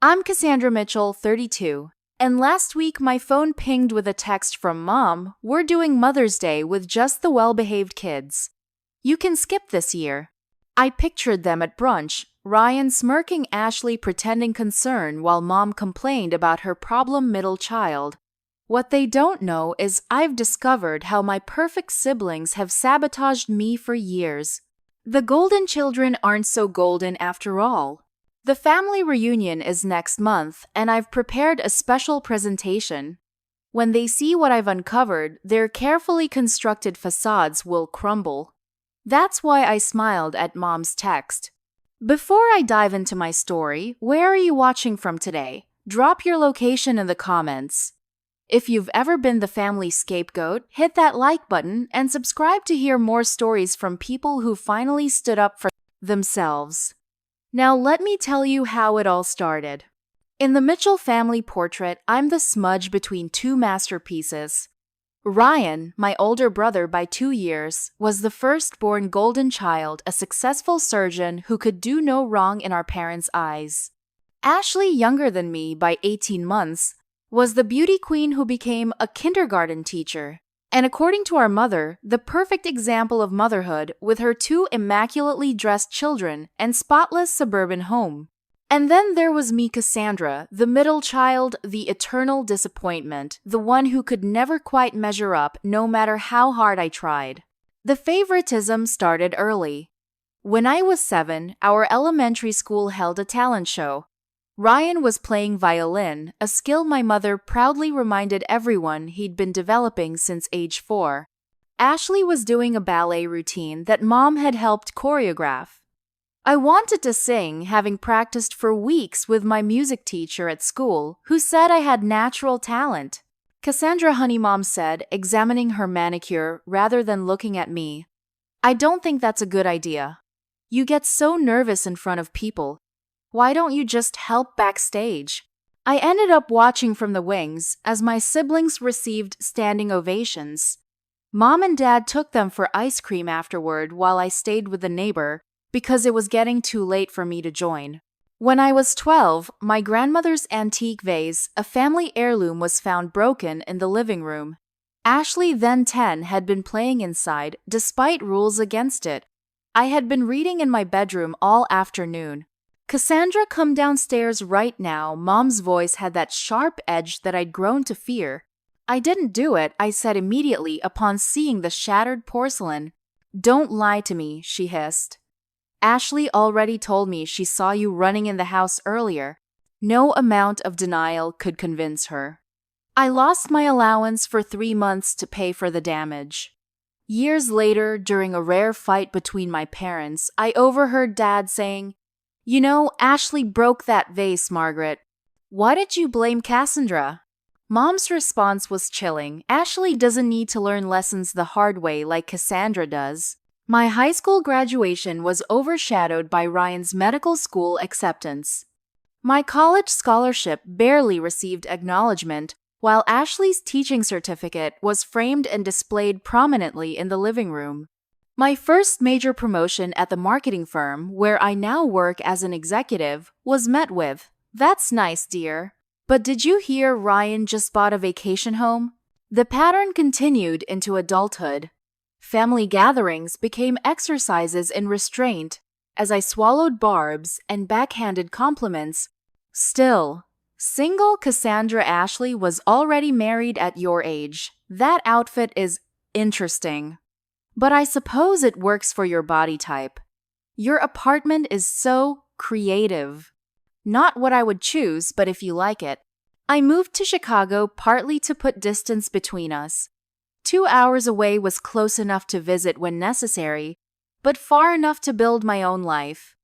I'm Cassandra Mitchell, 32, and last week my phone pinged with a text from Mom. We're doing Mother's Day with just the well-behaved kids. You can skip this year. I pictured them at brunch, Ryan smirking, Ashley pretending concern while Mom complained about her problem middle child. What they don't know is I've discovered how my perfect siblings have sabotaged me for years. The golden children aren't so golden after all. The family reunion is next month, and I've prepared a special presentation. When they see what I've uncovered, their carefully constructed facades will crumble. That's why I smiled at Mom's text. Before I dive into my story, where are you watching from today? Drop your location in the comments. If you've ever been the family scapegoat, hit that like button and subscribe to hear more stories from people who finally stood up for themselves. Now let me tell you how it all started. In the Mitchell family portrait, I'm the smudge between two masterpieces. Ryan, my older brother by 2 years, was the firstborn golden child, a successful surgeon who could do no wrong in our parents' eyes. Ashley, younger than me by 18 months, was the beauty queen who became a kindergarten teacher, and according to our mother, the perfect example of motherhood with her 2 immaculately dressed children and spotless suburban home. And then there was me, Cassandra, the middle child, the eternal disappointment, the one who could never quite measure up no matter how hard I tried. The favoritism started early. When I was 7, our elementary school held a talent show. Ryan was playing violin, a skill my mother proudly reminded everyone he'd been developing since age 4. Ashley was doing a ballet routine that Mom had helped choreograph. I wanted to sing, having practiced for weeks with my music teacher at school, who said I had natural talent. Cassandra, honey, Mom said, examining her manicure rather than looking at me. I don't think that's a good idea. You get so nervous in front of people. Why don't you just help backstage? I ended up watching from the wings as my siblings received standing ovations. Mom and Dad took them for ice cream afterward while I stayed with the neighbor because it was getting too late for me to join. When I was 12, my grandmother's antique vase, a family heirloom, was found broken in the living room. Ashley, then 10, had been playing inside despite rules against it. I had been reading in my bedroom all afternoon. Cassandra, come downstairs right now. Mom's voice had that sharp edge that I'd grown to fear. I didn't do it, I said immediately upon seeing the shattered porcelain. Don't lie to me, she hissed. Ashley already told me she saw you running in the house earlier. No amount of denial could convince her. I lost my allowance for 3 months to pay for the damage. Years later, during a rare fight between my parents, I overheard Dad saying, "You know, Ashley broke that vase, Margaret. Why did you blame Cassandra?" Mom's response was chilling. Ashley doesn't need to learn lessons the hard way like Cassandra does. My high school graduation was overshadowed by Ryan's medical school acceptance. My college scholarship barely received acknowledgement, while Ashley's teaching certificate was framed and displayed prominently in the living room. My first major promotion at the marketing firm, where I now work as an executive, was met with, "That's nice, dear. But did you hear Ryan just bought a vacation home?" The pattern continued into adulthood. Family gatherings became exercises in restraint as I swallowed barbs and backhanded compliments. Still, single Cassandra, Ashley was already married at your age. That outfit is interesting. But I suppose it works for your body type. Your apartment is so creative. Not what I would choose, but if you like it. I moved to Chicago partly to put distance between us. 2 hours away was close enough to visit when necessary, but far enough to build my own life.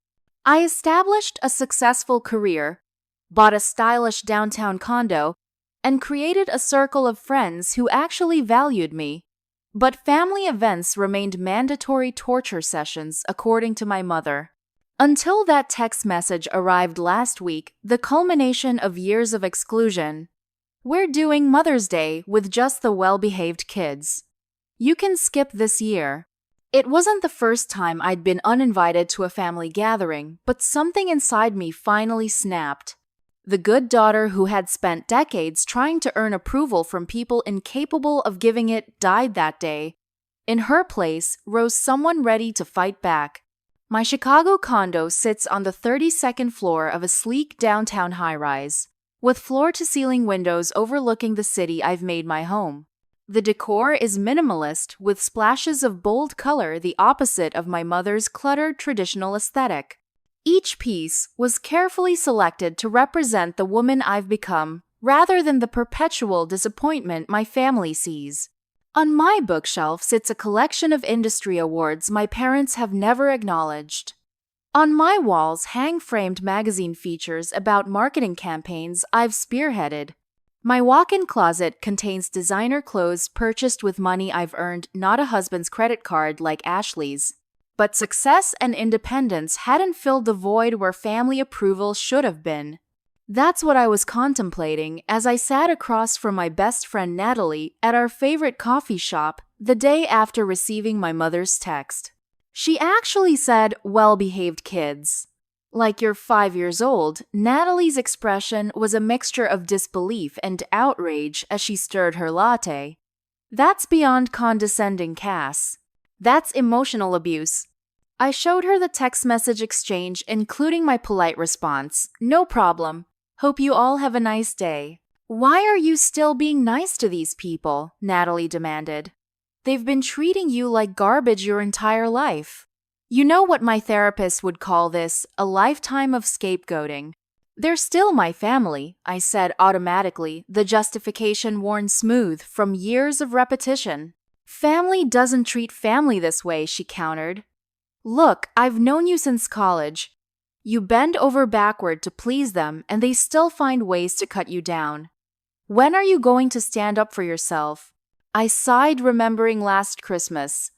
I established a successful career, bought a stylish downtown condo, and created a circle of friends who actually valued me. But family events remained mandatory torture sessions, according to my mother. Until that text message arrived last week, the culmination of years of exclusion. We're doing Mother's Day with just the well-behaved kids. You can skip this year. It wasn't the first time I'd been uninvited to a family gathering, but something inside me finally snapped. The good daughter who had spent decades trying to earn approval from people incapable of giving it died that day. In her place rose someone ready to fight back. My Chicago condo sits on the 32nd floor of a sleek downtown high-rise, with floor-to-ceiling windows overlooking the city I've made my home. The decor is minimalist, with splashes of bold color, the opposite of my mother's cluttered traditional aesthetic. Each piece was carefully selected to represent the woman I've become, rather than the perpetual disappointment my family sees. On my bookshelf sits a collection of industry awards my parents have never acknowledged. On my walls hang framed magazine features about marketing campaigns I've spearheaded. My walk-in closet contains designer clothes purchased with money I've earned, not a husband's credit card like Ashley's. But success and independence hadn't filled the void where family approval should have been. That's what I was contemplating as I sat across from my best friend Natalie at our favorite coffee shop the day after receiving my mother's text. She actually said, "Well-behaved kids." Like you're 5 years old, Natalie's expression was a mixture of disbelief and outrage as she stirred her latte. That's beyond condescending, Cass. That's emotional abuse. I showed her the text message exchange, including my polite response, "No problem. Hope you all have a nice day." "Why are you still being nice to these people?" Natalie demanded. "They've been treating you like garbage your entire life." You know what my therapist would call this, a lifetime of scapegoating. "They're still my family," I said automatically, the justification worn smooth from years of repetition. "Family doesn't treat family this way," she countered. "Look, I've known you since college. You bend over backward to please them, and they still find ways to cut you down. When are you going to stand up for yourself?" I sighed, remembering last Christmas.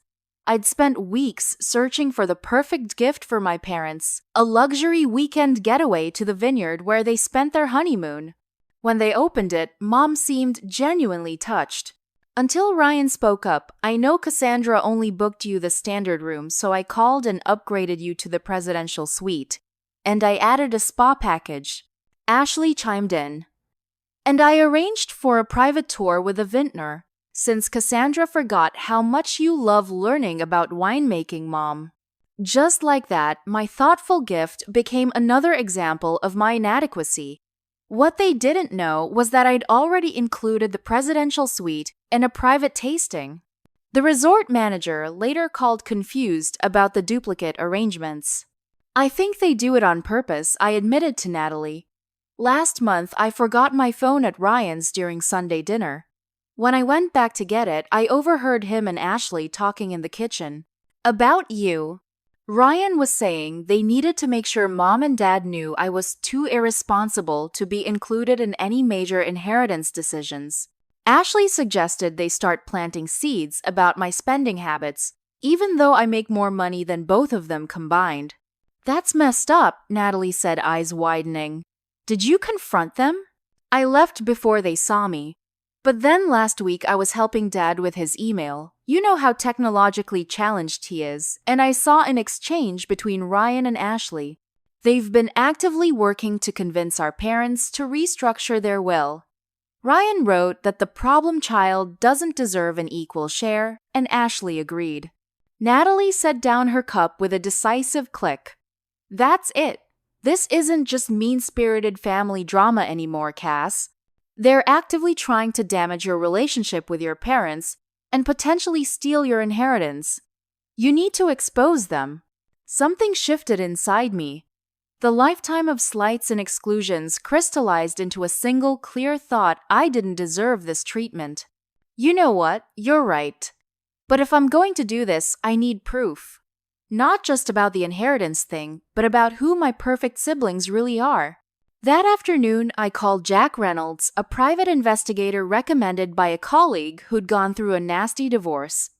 I'd spent weeks searching for the perfect gift for my parents, a luxury weekend getaway to the vineyard where they spent their honeymoon. When they opened it, Mom seemed genuinely touched. "Until Ryan spoke up, I know Cassandra only booked you the standard room, so I called and upgraded you to the presidential suite. And I added a spa package." Ashley chimed in. "And I arranged for a private tour with a vintner, since Cassandra forgot how much you love learning about winemaking, Mom." Just like that, my thoughtful gift became another example of my inadequacy. What they didn't know was that I'd already included the presidential suite in a private tasting. The resort manager later called confused about the duplicate arrangements. "I think they do it on purpose," I admitted to Natalie. "Last month, I forgot my phone at Ryan's during Sunday dinner. When I went back to get it, I overheard him and Ashley talking in the kitchen. About you. Ryan was saying they needed to make sure Mom and Dad knew I was too irresponsible to be included in any major inheritance decisions. Ashley suggested they start planting seeds about my spending habits, even though I make more money than both of them combined." "That's messed up," Natalie said, eyes widening. "Did you confront them?" "I left before they saw me. But then last week I was helping Dad with his email. You know how technologically challenged he is, and I saw an exchange between Ryan and Ashley. They've been actively working to convince our parents to restructure their will. Ryan wrote that the problem child doesn't deserve an equal share, and Ashley agreed." Natalie set down her cup with a decisive click. "That's it. This isn't just mean-spirited family drama anymore, Cass. They're actively trying to damage your relationship with your parents and potentially steal your inheritance. You need to expose them." Something shifted inside me. The lifetime of slights and exclusions crystallized into a single clear thought: I didn't deserve this treatment. "You know what? You're right. But if I'm going to do this, I need proof. Not just about the inheritance thing, but about who my perfect siblings really are." That afternoon, I called Jack Reynolds, a private investigator recommended by a colleague who'd gone through a nasty divorce.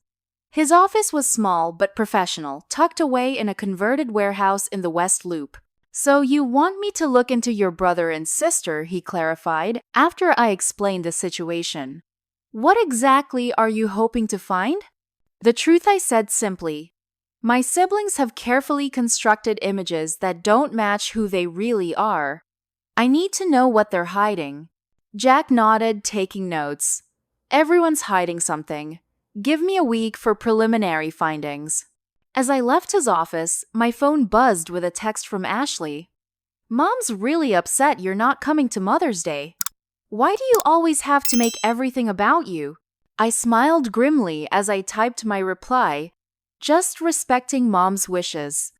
His office was small but professional, tucked away in a converted warehouse in the West Loop. "So you want me to look into your brother and sister," he clarified, after I explained the situation. "What exactly are you hoping to find?" "The truth," I said simply. "My siblings have carefully constructed images that don't match who they really are. I need to know what they're hiding. Jack nodded, taking notes. Everyone's hiding something. Give me a week for preliminary findings. As I left his office, my phone buzzed with a text from Ashley. Mom's really upset you're not coming to Mother's Day. Why do you always have to make everything about you? I smiled grimly as I typed my reply, just respecting Mom's wishes.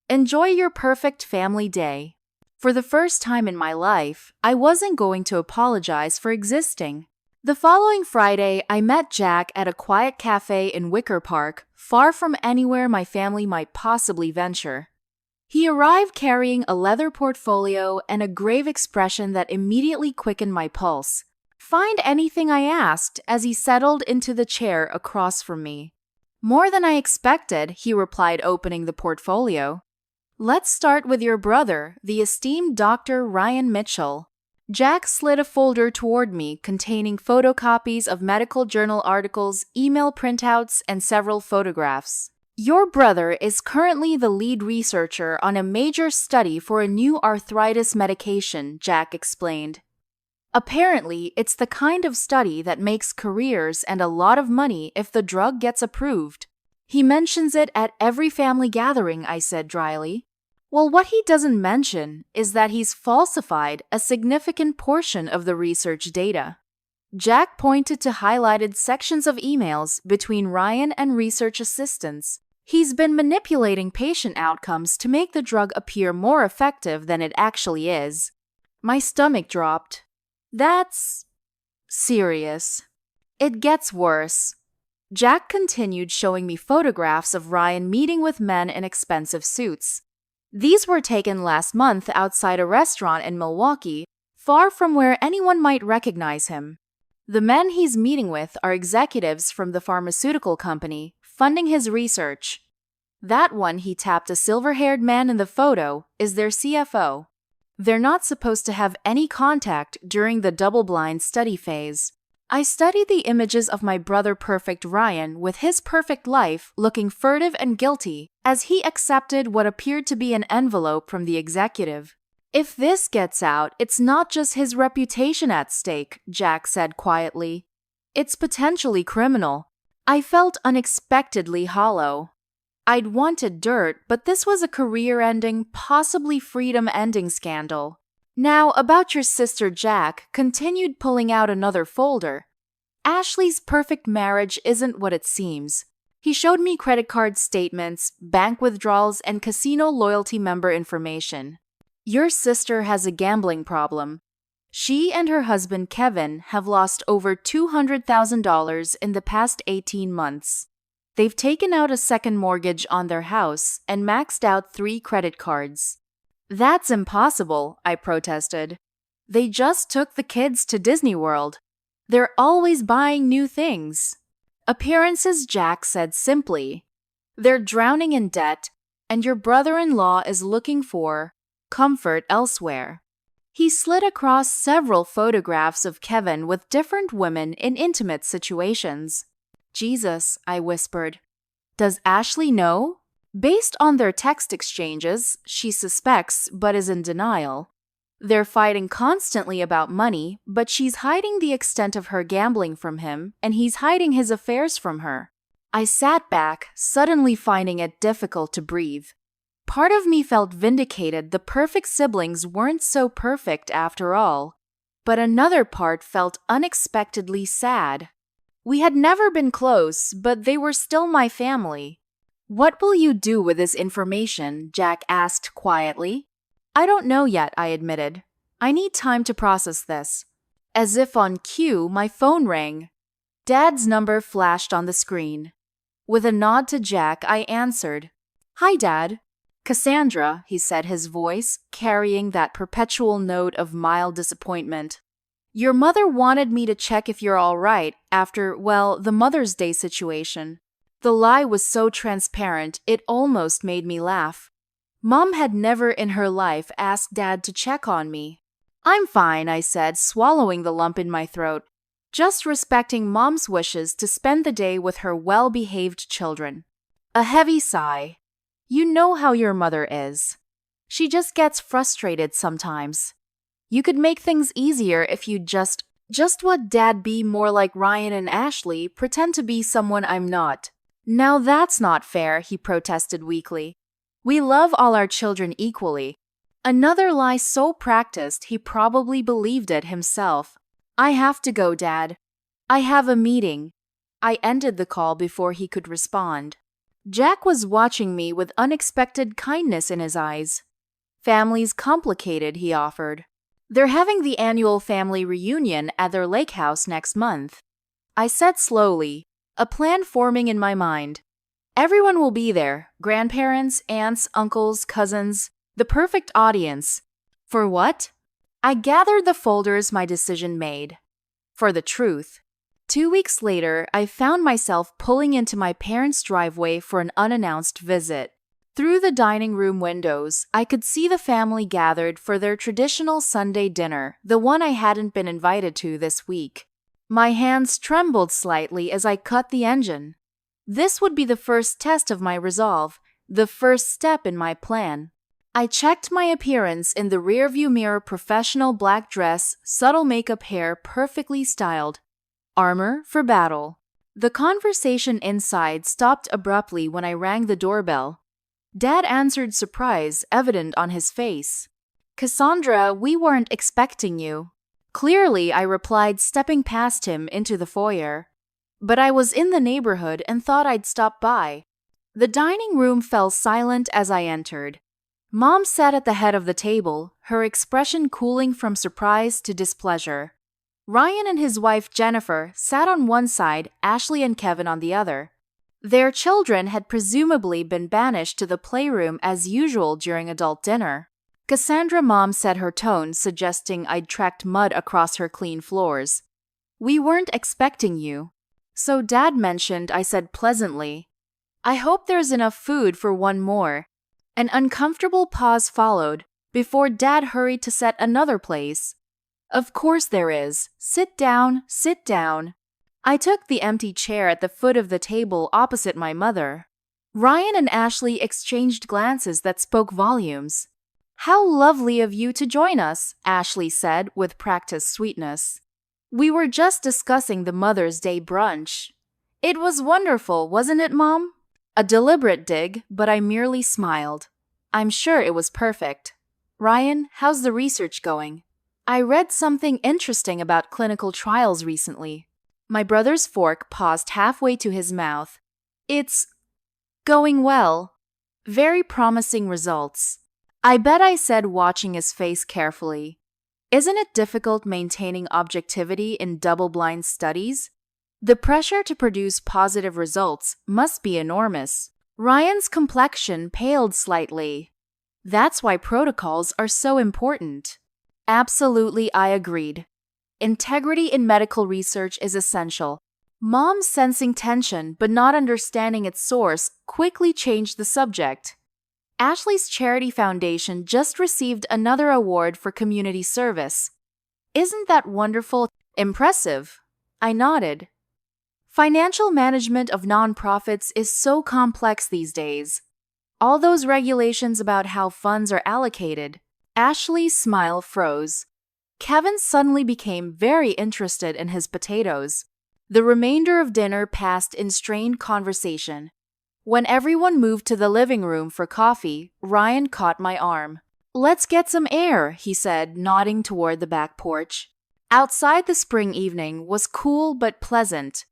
Enjoy your perfect family day. For the first time in my life, I wasn't going to apologize for existing. The following Friday, I met Jack at a quiet cafe in Wicker Park, far from anywhere my family might possibly venture. He arrived carrying a leather portfolio and a grave expression that immediately quickened my pulse. Find anything, I asked, as he settled into the chair across from me. More than I expected, he replied, opening the portfolio. Let's start with your brother, the esteemed Dr. Ryan Mitchell. Jack slid a folder toward me containing photocopies of medical journal articles, email printouts, and several photographs. Your brother is currently the lead researcher on a major study for a new arthritis medication, Jack explained. Apparently, it's the kind of study that makes careers and a lot of money if the drug gets approved. He mentions it at every family gathering, I said dryly. Well, what he doesn't mention is that he's falsified a significant portion of the research data. Jack pointed to highlighted sections of emails between Ryan and research assistants. He's been manipulating patient outcomes to make the drug appear more effective than it actually is. My stomach dropped. That's serious. It gets worse. Jack continued showing me photographs of Ryan meeting with men in expensive suits. These were taken last month outside a restaurant in Milwaukee, far from where anyone might recognize him. The men he's meeting with are executives from the pharmaceutical company, funding his research. That one, he tapped a silver-haired man in the photo, is their CFO. They're not supposed to have any contact during the double-blind study phase. I studied the images of my brother perfect Ryan with his perfect life looking furtive and guilty as he accepted what appeared to be an envelope from the executive. If this gets out, it's not just his reputation at stake, Jack said quietly. It's potentially criminal. I felt unexpectedly hollow. I'd wanted dirt, but this was a career-ending, possibly freedom-ending scandal. Now, about your sister Jack continued pulling out another folder. Ashley's perfect marriage isn't what it seems. He showed me credit card statements, bank withdrawals, and casino loyalty member information. Your sister has a gambling problem. She and her husband Kevin have lost over $200,000 in the past 18 months. They've taken out a second mortgage on their house and maxed out 3 credit cards. That's impossible, I protested. They just took the kids to Disney World. They're always buying new things. Appearances, Jack said simply. They're drowning in debt, and your brother-in-law is looking for comfort elsewhere. He slid across several photographs of Kevin with different women in intimate situations. Jesus, I whispered. Does Ashley know? Based on their text exchanges, she suspects but is in denial. They're fighting constantly about money, but she's hiding the extent of her gambling from him, and he's hiding his affairs from her. I sat back, suddenly finding it difficult to breathe. Part of me felt vindicated the perfect siblings weren't so perfect after all, but another part felt unexpectedly sad. We had never been close, but they were still my family. What will you do with this information? Jack asked quietly. I don't know yet, I admitted. I need time to process this. As if on cue, my phone rang. Dad's number flashed on the screen. With a nod to Jack, I answered. Hi, Dad. Cassandra, he said, his voice carrying that perpetual note of mild disappointment. Your mother wanted me to check if you're all right after, well, the Mother's Day situation. The lie was so transparent, it almost made me laugh. Mom had never in her life asked Dad to check on me. I'm fine, I said, swallowing the lump in my throat, just respecting Mom's wishes to spend the day with her well-behaved children. A heavy sigh. You know how your mother is. She just gets frustrated sometimes. You could make things easier if you just what Dad be more like Ryan and Ashley, pretend to be someone I'm not. Now that's not fair, he protested weakly. We love all our children equally. Another lie so practiced he probably believed it himself. I have to go, Dad. I have a meeting. I ended the call before he could respond. Jack was watching me with unexpected kindness in his eyes. Family's complicated, he offered. They're having the annual family reunion at their lake house next month. I said slowly, a plan forming in my mind. Everyone will be there, grandparents, aunts, uncles, cousins, the perfect audience. For what? I gathered the folders my decision made. For the truth. 2 weeks later, I found myself pulling into my parents' driveway for an unannounced visit. Through the dining room windows, I could see the family gathered for their traditional Sunday dinner, the one I hadn't been invited to this week. My hands trembled slightly as I cut the engine. This would be the first test of my resolve, the first step in my plan. I checked my appearance in the rearview mirror, professional black dress, subtle makeup, hair perfectly styled. Armor for battle. The conversation inside stopped abruptly when I rang the doorbell. Dad answered, surprise evident on his face. Cassandra, we weren't expecting you. Clearly, I replied, stepping past him into the foyer. But I was in the neighborhood and thought I'd stop by. The dining room fell silent as I entered. Mom sat at the head of the table, her expression cooling from surprise to displeasure. Ryan and his wife Jennifer sat on one side, Ashley and Kevin on the other. Their children had presumably been banished to the playroom as usual during adult dinner. Cassandra, Mom said, her tone suggesting I'd tracked mud across her clean floors. We weren't expecting you. So Dad mentioned, I said pleasantly. I hope there's enough food for one more. An uncomfortable pause followed before Dad hurried to set another place. Of course there is. Sit down, sit down. I took the empty chair at the foot of the table opposite my mother. Ryan and Ashley exchanged glances that spoke volumes. How lovely of you to join us, Ashley said with practiced sweetness. We were just discussing the Mother's Day brunch. It was wonderful, wasn't it, Mom? A deliberate dig, but I merely smiled. I'm sure it was perfect. Ryan, how's the research going? I read something interesting about clinical trials recently. My brother's fork paused halfway to his mouth. It's going well. Very promising results. I bet, I said, watching his face carefully. Isn't it difficult maintaining objectivity in double-blind studies? The pressure to produce positive results must be enormous. Ryan's complexion paled slightly. That's why protocols are so important. Absolutely, I agreed. Integrity in medical research is essential. Mom, sensing tension but not understanding its source, quickly changed the subject. Ashley's charity foundation just received another award for community service. Isn't that wonderful? Impressive. I nodded. Financial management of nonprofits is so complex these days. All those regulations about how funds are allocated. Ashley's smile froze. Kevin suddenly became very interested in his potatoes. The remainder of dinner passed in strained conversation. When everyone moved to the living room for coffee, Ryan caught my arm. Let's get some air, he said, nodding toward the back porch. Outside, the spring evening was cool but pleasant.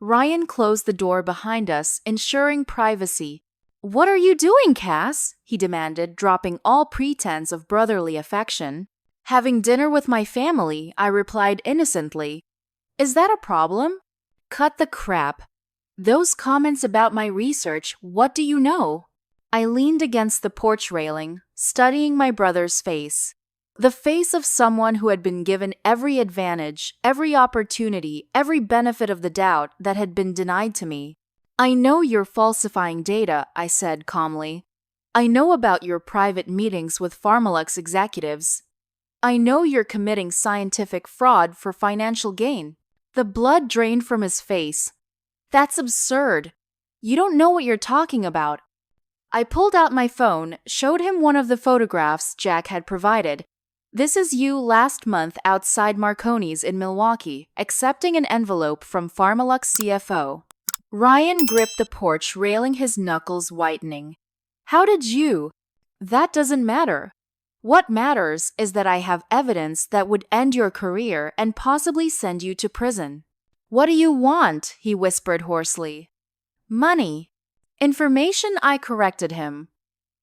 Ryan closed the door behind us, ensuring privacy. What are you doing, Cass? He demanded, dropping all pretense of brotherly affection. Having dinner with my family, I replied innocently. Is that a problem? Cut the crap. Those comments about my research, what do you know? I leaned against the porch railing, studying my brother's face. The face of someone who had been given every advantage, every opportunity, every benefit of the doubt that had been denied to me. I know you're falsifying data, I said calmly. I know about your private meetings with Pharmalux executives. I know you're committing scientific fraud for financial gain. The blood drained from his face. That's absurd. You don't know what you're talking about. I pulled out my phone, showed him one of the photographs Jack had provided. This is you last month outside Marconi's in Milwaukee, accepting an envelope from Pharmalux CFO. Ryan gripped the porch railing, his knuckles whitening. How did you? That doesn't matter. What matters is that I have evidence that would end your career and possibly send you to prison. What do you want? He whispered hoarsely. Money. Information, I corrected him.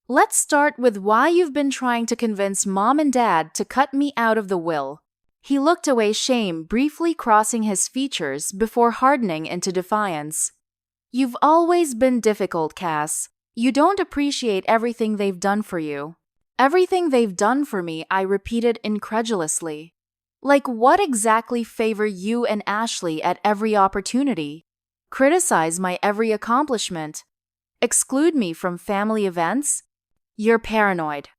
Let's start with why you've been trying to convince Mom and Dad to cut me out of the will. He looked away, shame briefly crossing his features before hardening into defiance. You've always been difficult, Cass. You don't appreciate everything they've done for you. Everything they've done for me, I repeated incredulously. Like what exactly? Favor you and Ashley at every opportunity. Criticize my every accomplishment. Exclude me from family events? You're paranoid.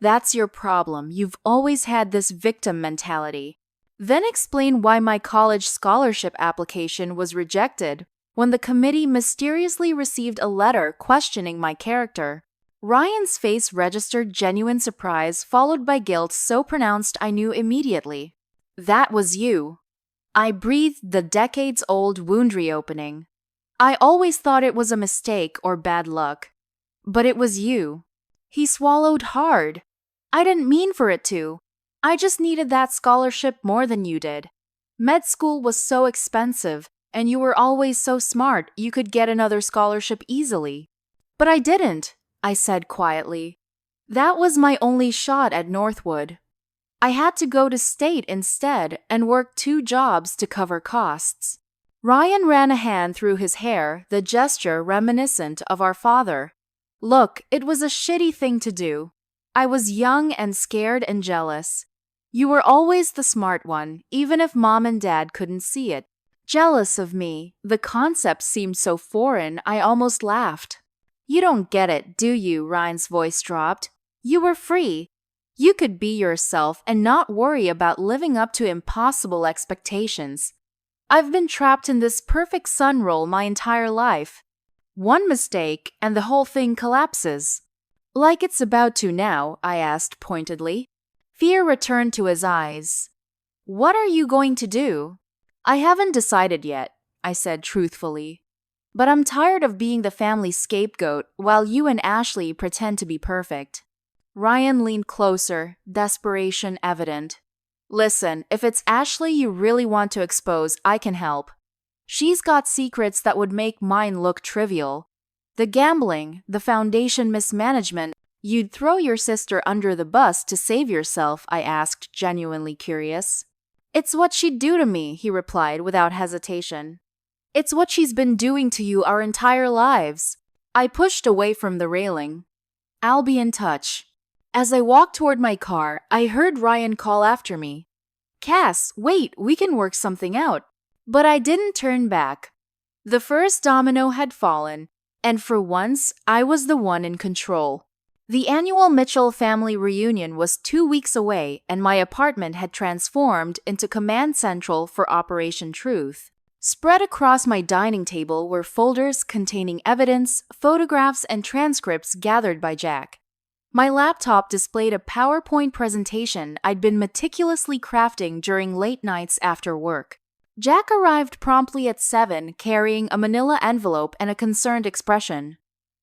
That's your problem. You've always had this victim mentality. Then explain why my college scholarship application was rejected when the committee mysteriously received a letter questioning my character. Ryan's face registered genuine surprise followed by guilt so pronounced I knew immediately. That was you. I breathed, the decades-old wound reopening. I always thought it was a mistake or bad luck. But it was you. He swallowed hard. I didn't mean for it to. I just needed that scholarship more than you did. Med school was so expensive, and you were always so smart you could get another scholarship easily. But I didn't, I said quietly. That was my only shot at Northwood. I had to go to state instead and work 2 jobs to cover costs. Ryan ran a hand through his hair, the gesture reminiscent of our father. Look, it was a shitty thing to do. I was young and scared and jealous. You were always the smart one, even if Mom and Dad couldn't see it. Jealous of me. The concept seemed so foreign, I almost laughed. You don't get it, do you? Ryan's voice dropped. You were free. You could be yourself and not worry about living up to impossible expectations. I've been trapped in this perfect son role my entire life. One mistake and the whole thing collapses. Like it's about to now, I asked pointedly. Fear returned to his eyes. What are you going to do? I haven't decided yet, I said truthfully. But I'm tired of being the family scapegoat while you and Ashley pretend to be perfect. Ryan leaned closer, desperation evident. Listen, if it's Ashley you really want to expose, I can help. She's got secrets that would make mine look trivial. The gambling, the foundation mismanagement. You'd throw your sister under the bus to save yourself, I asked, genuinely curious. It's what she'd do to me, he replied without hesitation. It's what she's been doing to you our entire lives. I pushed away from the railing. I'll be in touch. As I walked toward my car, I heard Ryan call after me. Cass, wait, we can work something out. But I didn't turn back. The first domino had fallen, and for once, I was the one in control. The annual Mitchell family reunion was 2 weeks away, and my apartment had transformed into command central for Operation Truth. Spread across my dining table were folders containing evidence, photographs, and transcripts gathered by Jack. My laptop displayed a PowerPoint presentation I'd been meticulously crafting during late nights after work. Jack arrived promptly at 7, carrying a manila envelope and a concerned expression.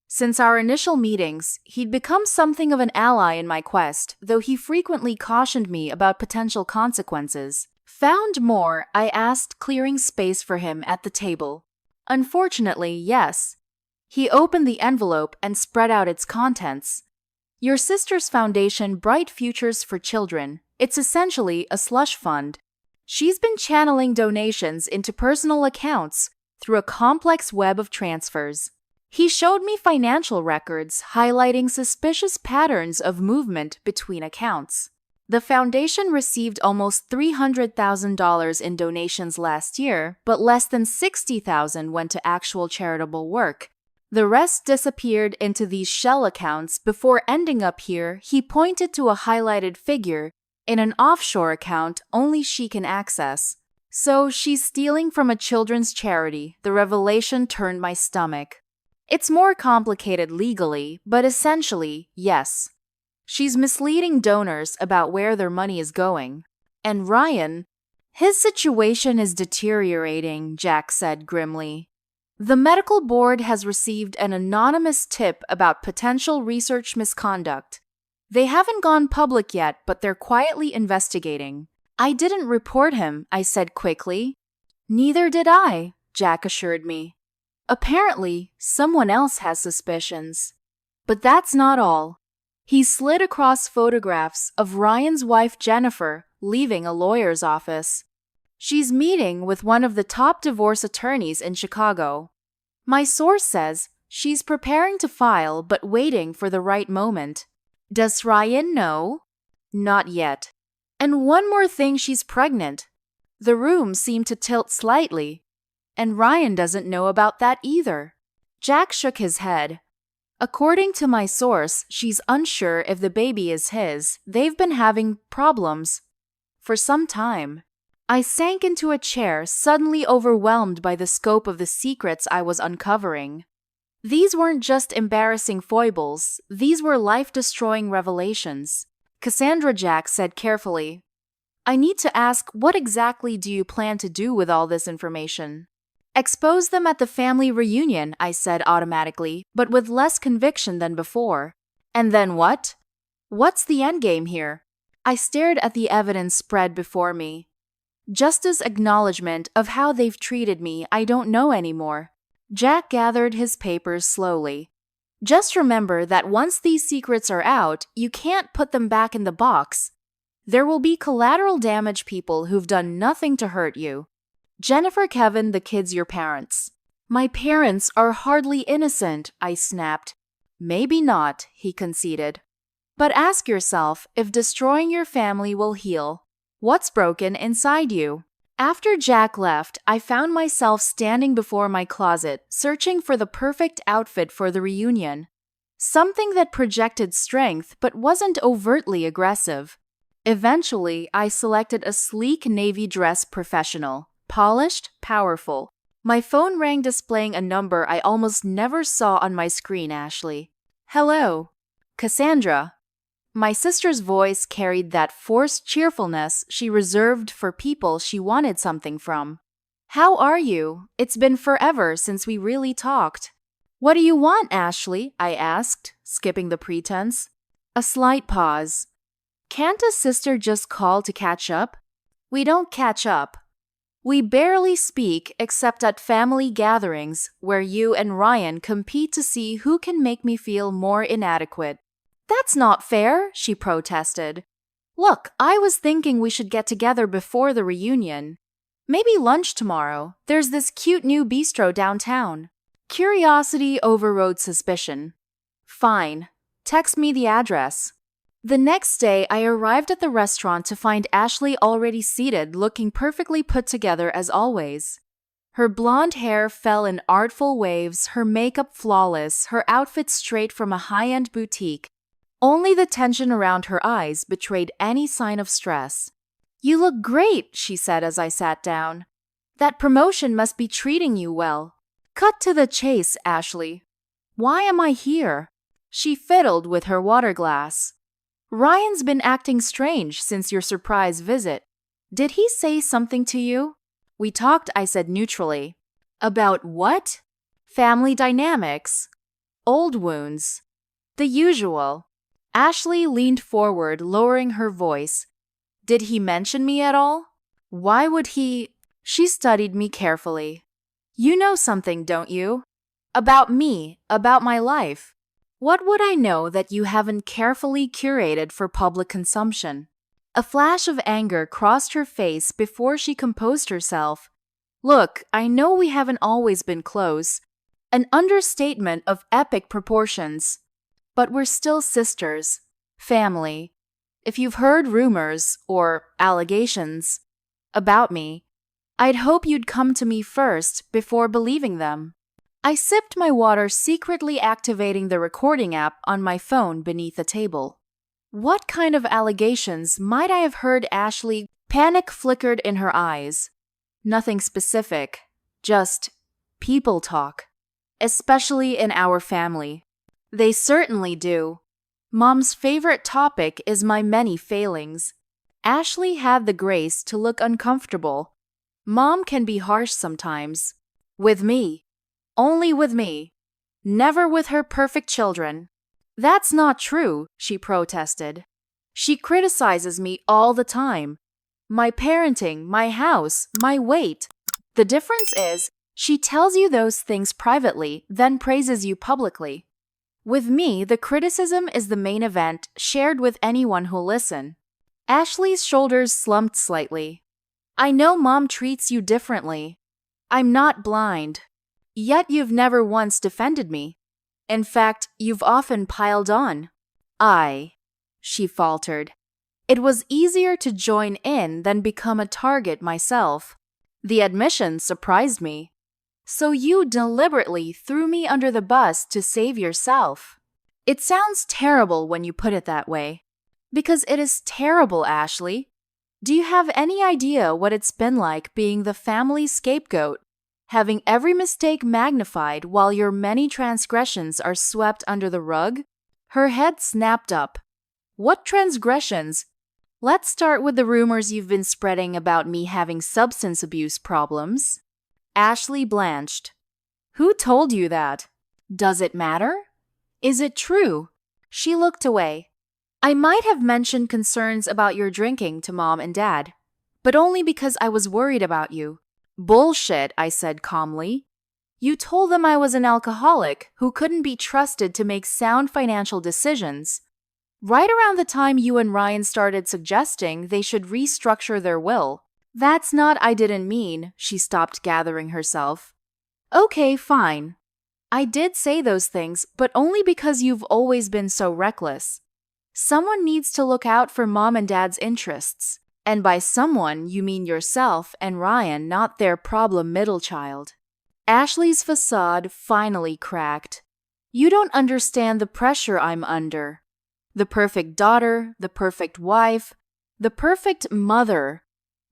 Since our initial meetings, he'd become something of an ally in my quest, though he frequently cautioned me about potential consequences. Found more? I asked, clearing space for him at the table. Unfortunately, yes. He opened the envelope and spread out its contents. Your sister's foundation, Bright Futures for Children. It's essentially a slush fund. She's been channeling donations into personal accounts through a complex web of transfers. He showed me financial records highlighting suspicious patterns of movement between accounts. The foundation received almost $300,000 in donations last year, but less than $60,000 went to actual charitable work. The rest disappeared into these shell accounts before ending up here. He pointed to a highlighted figure in an offshore account only she can access. So she's stealing from a children's charity. The revelation turned my stomach. It's more complicated legally, but essentially, yes. She's misleading donors about where their money is going. And Ryan, his situation is deteriorating, Jack said grimly. The medical board has received an anonymous tip about potential research misconduct. They haven't gone public yet, but they're quietly investigating. I didn't report him, I said quickly. Neither did I, Jack assured me. Apparently, someone else has suspicions. But that's not all. He slid across photographs of Ryan's wife Jennifer leaving a lawyer's office. She's meeting with one of the top divorce attorneys in Chicago. My source says she's preparing to file but waiting for the right moment. Does Ryan know? Not yet. And one more thing, she's pregnant. The room seemed to tilt slightly. And Ryan doesn't know about that either. Jack shook his head. According to my source, she's unsure if the baby is his. They've been having problems for some time. I sank into a chair, suddenly overwhelmed by the scope of the secrets I was uncovering. These weren't just embarrassing foibles, these were life-destroying revelations. Cassandra, Jack said carefully. I need to ask, what exactly do you plan to do with all this information? Expose them at the family reunion, I said automatically, but with less conviction than before. And then what? What's the endgame here? I stared at the evidence spread before me. Just as acknowledgement of how they've treated me, I don't know anymore. Jack gathered his papers slowly. Just remember that once these secrets are out, you can't put them back in the box. There will be collateral damage, people who've done nothing to hurt you. Jennifer, Kevin, the kids, your parents. My parents are hardly innocent, I snapped. Maybe not, he conceded. But ask yourself if destroying your family will heal. What's broken inside you? After Jack left, I found myself standing before my closet, searching for the perfect outfit for the reunion. Something that projected strength but wasn't overtly aggressive. Eventually, I selected a sleek navy dress, professional, polished, powerful. My phone rang, displaying a number I almost never saw on my screen. Ashley. Hello. Cassandra. My sister's voice carried that forced cheerfulness she reserved for people she wanted something from. How are you? It's been forever since we really talked. What do you want, Ashley? I asked, skipping the pretense. A slight pause. Can't a sister just call to catch up? We don't catch up. We barely speak except at family gatherings where you and Ryan compete to see who can make me feel more inadequate. That's not fair, she protested. Look, I was thinking we should get together before the reunion. Maybe lunch tomorrow. There's this cute new bistro downtown. Curiosity overrode suspicion. Fine. Text me the address. The next day, I arrived at the restaurant to find Ashley already seated, looking perfectly put together as always. Her blonde hair fell in artful waves, her makeup flawless, her outfit straight from a high-end boutique. Only the tension around her eyes betrayed any sign of stress. You look great, she said as I sat down. That promotion must be treating you well. Cut to the chase, Ashley. Why am I here? She fiddled with her water glass. Ryan's been acting strange since your surprise visit. Did he say something to you? We talked, I said neutrally. About what? Family dynamics. Old wounds. The usual. Ashley leaned forward, lowering her voice. Did he mention me at all? Why would he? She studied me carefully. You know something, don't you? About me, about my life. What would I know that you haven't carefully curated for public consumption? A flash of anger crossed her face before she composed herself. Look, I know we haven't always been close. An understatement of epic proportions. But we're still sisters. Family. If you've heard rumors, or allegations, about me, I'd hope you'd come to me first before believing them. I sipped my water, secretly activating the recording app on my phone beneath the table. What kind of allegations might I have heard? Ashley? Panic flickered in her eyes. Nothing specific, just people talk. Especially in our family. They certainly do. Mom's favorite topic is my many failings. Ashley had the grace to look uncomfortable. Mom can be harsh sometimes. With me. Only with me. Never with her perfect children. That's not true, she protested. She criticizes me all the time. My parenting, my house, my weight. The difference is, she tells you those things privately, then praises you publicly. With me, the criticism is the main event, shared with anyone who'll listen. Ashley's shoulders slumped slightly. I know Mom treats you differently. I'm not blind. Yet you've never once defended me. In fact, you've often piled on. She faltered. It was easier to join in than become a target myself. The admission surprised me. So you deliberately threw me under the bus to save yourself. It sounds terrible when you put it that way. Because it is terrible, Ashley. Do you have any idea what it's been like being the family scapegoat? Having every mistake magnified while your many transgressions are swept under the rug? Her head snapped up. What transgressions? Let's start with the rumors you've been spreading about me having substance abuse problems. Ashley blanched. Who told you that? Does it matter? Is it true? She looked away. I might have mentioned concerns about your drinking to Mom and Dad, but only because I was worried about you. Bullshit, I said calmly. You told them I was an alcoholic who couldn't be trusted to make sound financial decisions. Right around the time you and Ryan started suggesting they should restructure their will. That's not I didn't mean, she stopped gathering herself. Okay, fine. I did say those things, but only because you've always been so reckless. Someone needs to look out for Mom and Dad's interests. And by someone, you mean yourself and Ryan, not their problem middle child. Ashley's facade finally cracked. You don't understand the pressure I'm under. The perfect daughter, the perfect wife, the perfect mother.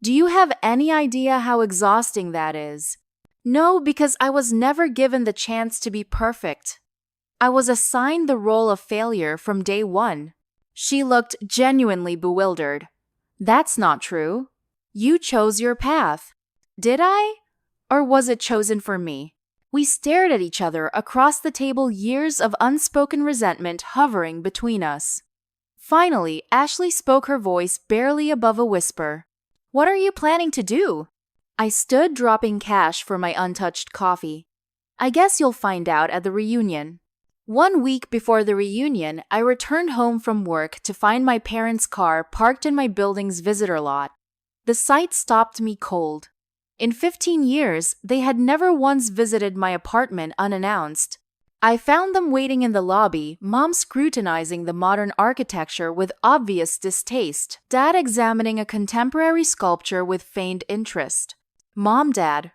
Do you have any idea how exhausting that is? No, because I was never given the chance to be perfect. I was assigned the role of failure from day one. She looked genuinely bewildered. That's not true. You chose your path. Did I? Or was it chosen for me? We stared at each other across the table, years of unspoken resentment hovering between us. Finally, Ashley spoke, her voice barely above a whisper. What are you planning to do? I stood, dropping cash for my untouched coffee. I guess you'll find out at the reunion. 1 week before the reunion, I returned home from work to find my parents' car parked in my building's visitor lot. The sight stopped me cold. In 15 years, they had never once visited my apartment unannounced. I found them waiting in the lobby, Mom scrutinizing the modern architecture with obvious distaste, Dad examining a contemporary sculpture with feigned interest. Mom, Dad,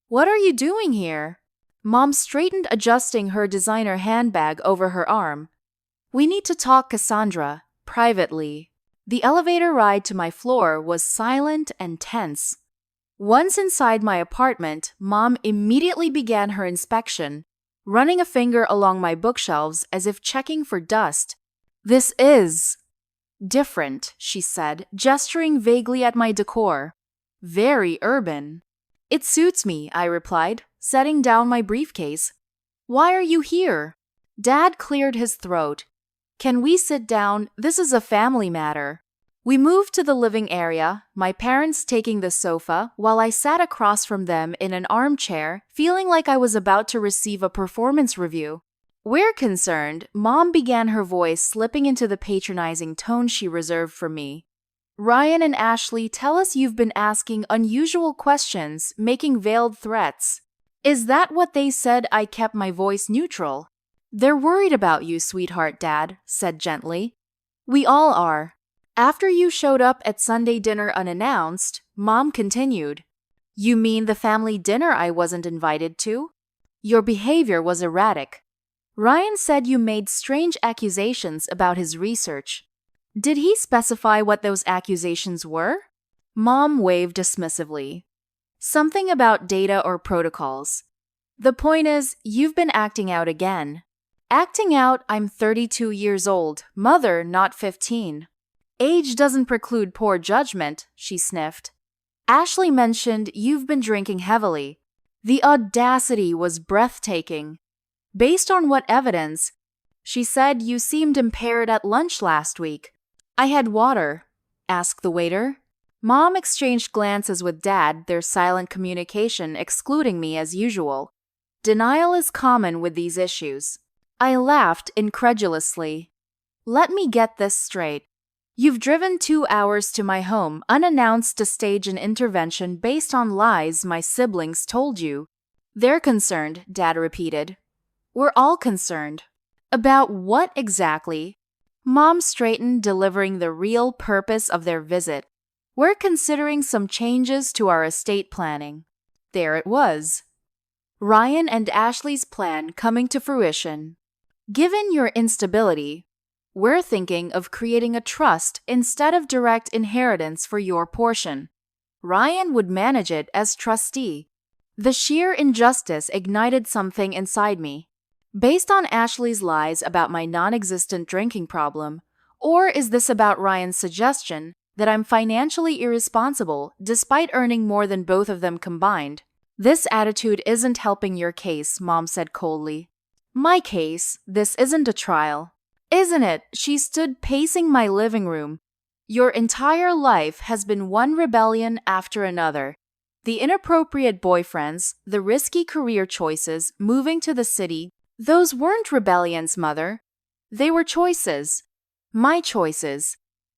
what are you doing here? Mom straightened, adjusting her designer handbag over her arm. We need to talk, Cassandra, privately. The elevator ride to my floor was silent and tense. Once inside my apartment, Mom immediately began her inspection, running a finger along my bookshelves as if checking for dust. This is different, she said, gesturing vaguely at my decor. Very urban. It suits me, I replied, setting down my briefcase. Why are you here? Dad cleared his throat. Can we sit down? This is a family matter. We moved to the living area, my parents taking the sofa, while I sat across from them in an armchair, feeling like I was about to receive a performance review. We're concerned, Mom began, her voice slipping into the patronizing tone she reserved for me. Ryan and Ashley tell us you've been asking unusual questions, making veiled threats. Is that what they said? I kept my voice neutral. They're worried about you, sweetheart, Dad said gently. We all are. After you showed up at Sunday dinner unannounced, Mom continued. You mean the family dinner I wasn't invited to? Your behavior was erratic. Ryan said you made strange accusations about his research. Did he specify what those accusations were? Mom waved dismissively. Something about data or protocols. The point is, you've been acting out again. Acting out, I'm 32 years old, mother, not 15. Age doesn't preclude poor judgment, she sniffed. Ashley mentioned you've been drinking heavily. The audacity was breathtaking. Based on what evidence? She said you seemed impaired at lunch last week. I had water, asked the waiter. Mom exchanged glances with Dad, their silent communication excluding me as usual. Denial is common with these issues. I laughed incredulously. Let me get this straight. You've driven 2 hours to my home unannounced to stage an intervention based on lies my siblings told you. They're concerned, Dad repeated. We're all concerned. About what exactly? Mom straightened, delivering the real purpose of their visit. We're considering some changes to our estate planning. There it was. Ryan and Ashley's plan coming to fruition. Given your instability, we're thinking of creating a trust instead of direct inheritance for your portion. Ryan would manage it as trustee. The sheer injustice ignited something inside me. Based on Ashley's lies about my non-existent drinking problem, or is this about Ryan's suggestion that I'm financially irresponsible despite earning more than both of them combined? This attitude isn't helping your case, Mom said coldly. My case? This isn't a trial. Isn't it? She stood pacing my living room. Your entire life has been one rebellion after another. The inappropriate boyfriends, the risky career choices, moving to the city, those weren't rebellions, Mother. They were choices. My choices.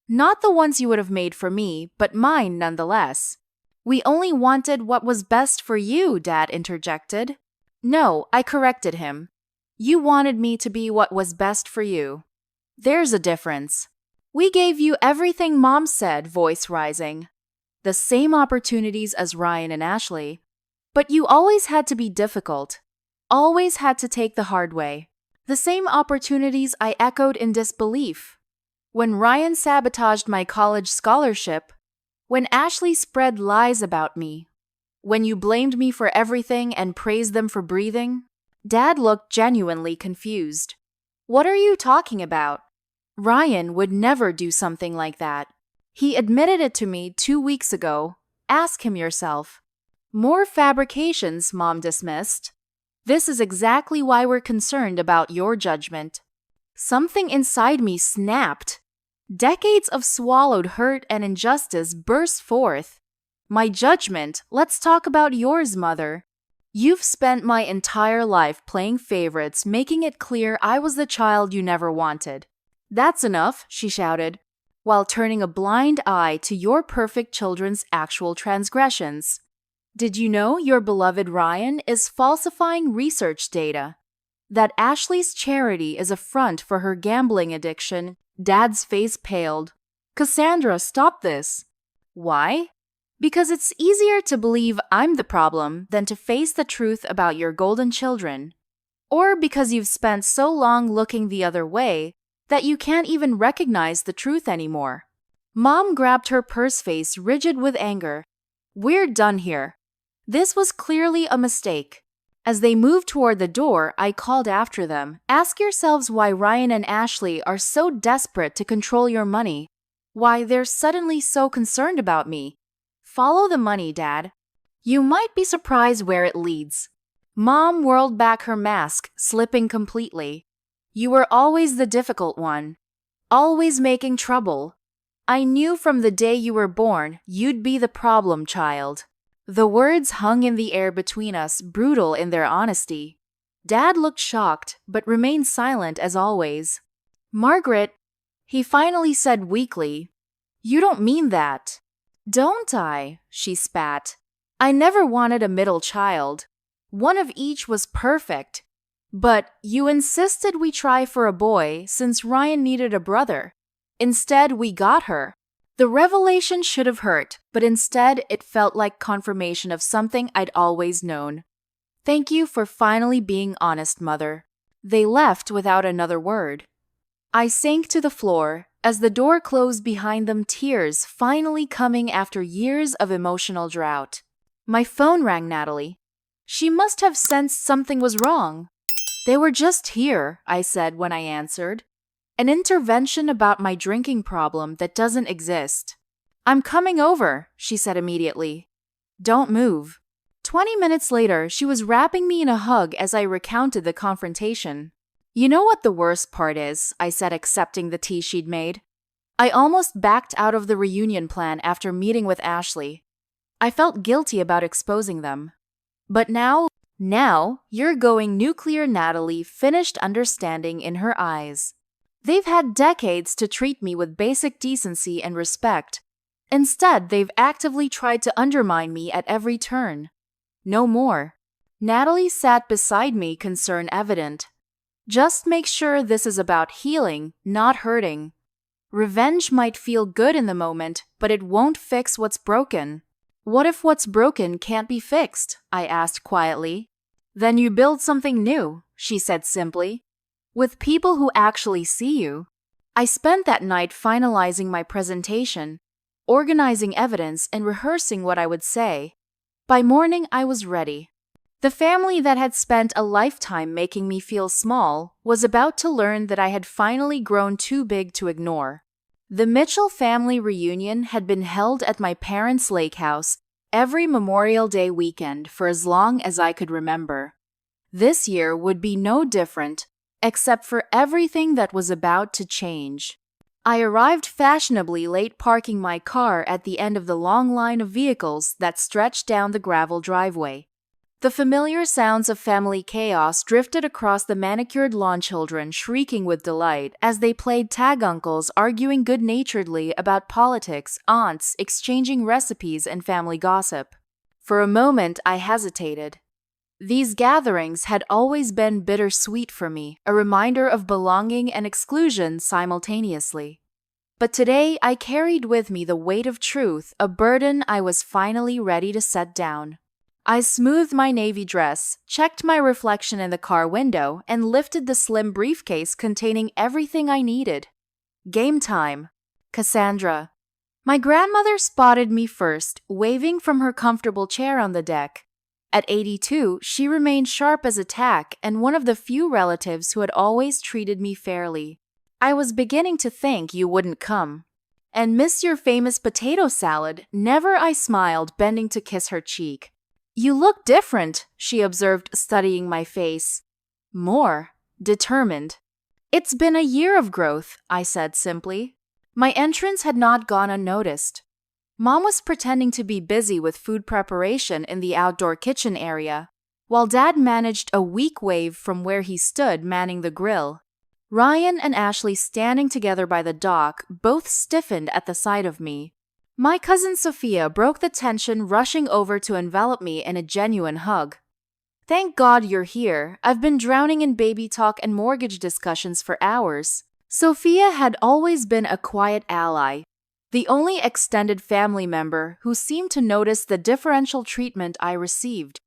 Not the ones you would have made for me, but mine nonetheless. We only wanted what was best for you, Dad interjected. No, I corrected him. You wanted me to be what was best for you. There's a difference. We gave you everything, Mom said, voice rising. The same opportunities as Ryan and Ashley. But you always had to be difficult. Always had to take the hard way. The same opportunities, I echoed in disbelief. When Ryan sabotaged my college scholarship, when Ashley spread lies about me, when you blamed me for everything and praised them for breathing, Dad looked genuinely confused. What are you talking about? Ryan would never do something like that. He admitted it to me 2 weeks ago. Ask him yourself. More fabrications, Mom dismissed. This is exactly why we're concerned about your judgment. Something inside me snapped. Decades of swallowed hurt and injustice burst forth. My judgment? Let's talk about yours, Mother. You've spent my entire life playing favorites, making it clear I was the child you never wanted. That's enough, she shouted, while turning a blind eye to your perfect children's actual transgressions. Did you know your beloved Ryan is falsifying research data? That Ashley's charity is a front for her gambling addiction? Dad's face paled. Cassandra, stop this. Why? Because it's easier to believe I'm the problem than to face the truth about your golden children. Or because you've spent so long looking the other way that you can't even recognize the truth anymore. Mom grabbed her purse face, rigid with anger. We're done here. This was clearly a mistake. As they moved toward the door, I called after them. Ask yourselves why Ryan and Ashley are so desperate to control your money. Why they're suddenly so concerned about me. Follow the money, Dad. You might be surprised where it leads. Mom whirled back her mask, slipping completely. You were always the difficult one. Always making trouble. I knew from the day you were born you'd be the problem child. The words hung in the air between us, brutal in their honesty. Dad looked shocked, but remained silent as always. Margaret, he finally said weakly, you don't mean that. Don't I? She spat. I never wanted a middle child. One of each was perfect. But you insisted we try for a boy since Ryan needed a brother. Instead, we got her. The revelation should have hurt, but instead it felt like confirmation of something I'd always known. Thank you for finally being honest, Mother. They left without another word. I sank to the floor as the door closed behind them, tears finally coming after years of emotional drought. My phone rang, Natalie. She must have sensed something was wrong. They were just here, I said when I answered. An intervention about my drinking problem that doesn't exist. I'm coming over, she said immediately. Don't move. 20 minutes later, she was wrapping me in a hug as I recounted the confrontation. You know what the worst part is, I said, accepting the tea she'd made. I almost backed out of the reunion plan after meeting with Ashley. I felt guilty about exposing them. But now, you're going nuclear, Natalie finished, understanding in her eyes. They've had decades to treat me with basic decency and respect. Instead, they've actively tried to undermine me at every turn. No more. Natalie sat beside me, concern evident. Just make sure this is about healing, not hurting. Revenge might feel good in the moment, but it won't fix what's broken. What if what's broken can't be fixed? I asked quietly. Then you build something new, she said simply. With people who actually see you. I spent that night finalizing my presentation, organizing evidence, and rehearsing what I would say. By morning, I was ready. The family that had spent a lifetime making me feel small was about to learn that I had finally grown too big to ignore. The Mitchell family reunion had been held at my parents' lake house every Memorial Day weekend for as long as I could remember. This year would be no different, except for everything that was about to change. I arrived fashionably late, parking my car at the end of the long line of vehicles that stretched down the gravel driveway. The familiar sounds of family chaos drifted across the manicured lawn, children shrieking with delight as they played tag, uncles arguing good-naturedly about politics, aunts exchanging recipes and family gossip. For a moment, I hesitated. These gatherings had always been bittersweet for me, a reminder of belonging and exclusion simultaneously. But today, I carried with me the weight of truth, a burden I was finally ready to set down. I smoothed my navy dress, checked my reflection in the car window, and lifted the slim briefcase containing everything I needed. Game time. Cassandra. My grandmother spotted me first, waving from her comfortable chair on the deck. At 82, she remained sharp as a tack and one of the few relatives who had always treated me fairly. I was beginning to think you wouldn't come. And miss your famous potato salad, never, I smiled, bending to kiss her cheek. You look different, she observed, studying my face. More determined. It's been a year of growth, I said simply. My entrance had not gone unnoticed. Mom was pretending to be busy with food preparation in the outdoor kitchen area, while Dad managed a weak wave from where he stood manning the grill. Ryan and Ashley, standing together by the dock, both stiffened at the sight of me. My cousin Sophia broke the tension, rushing over to envelop me in a genuine hug. Thank God you're here. I've been drowning in baby talk and mortgage discussions for hours. Sophia had always been a quiet ally, the only extended family member who seemed to notice the differential treatment I received.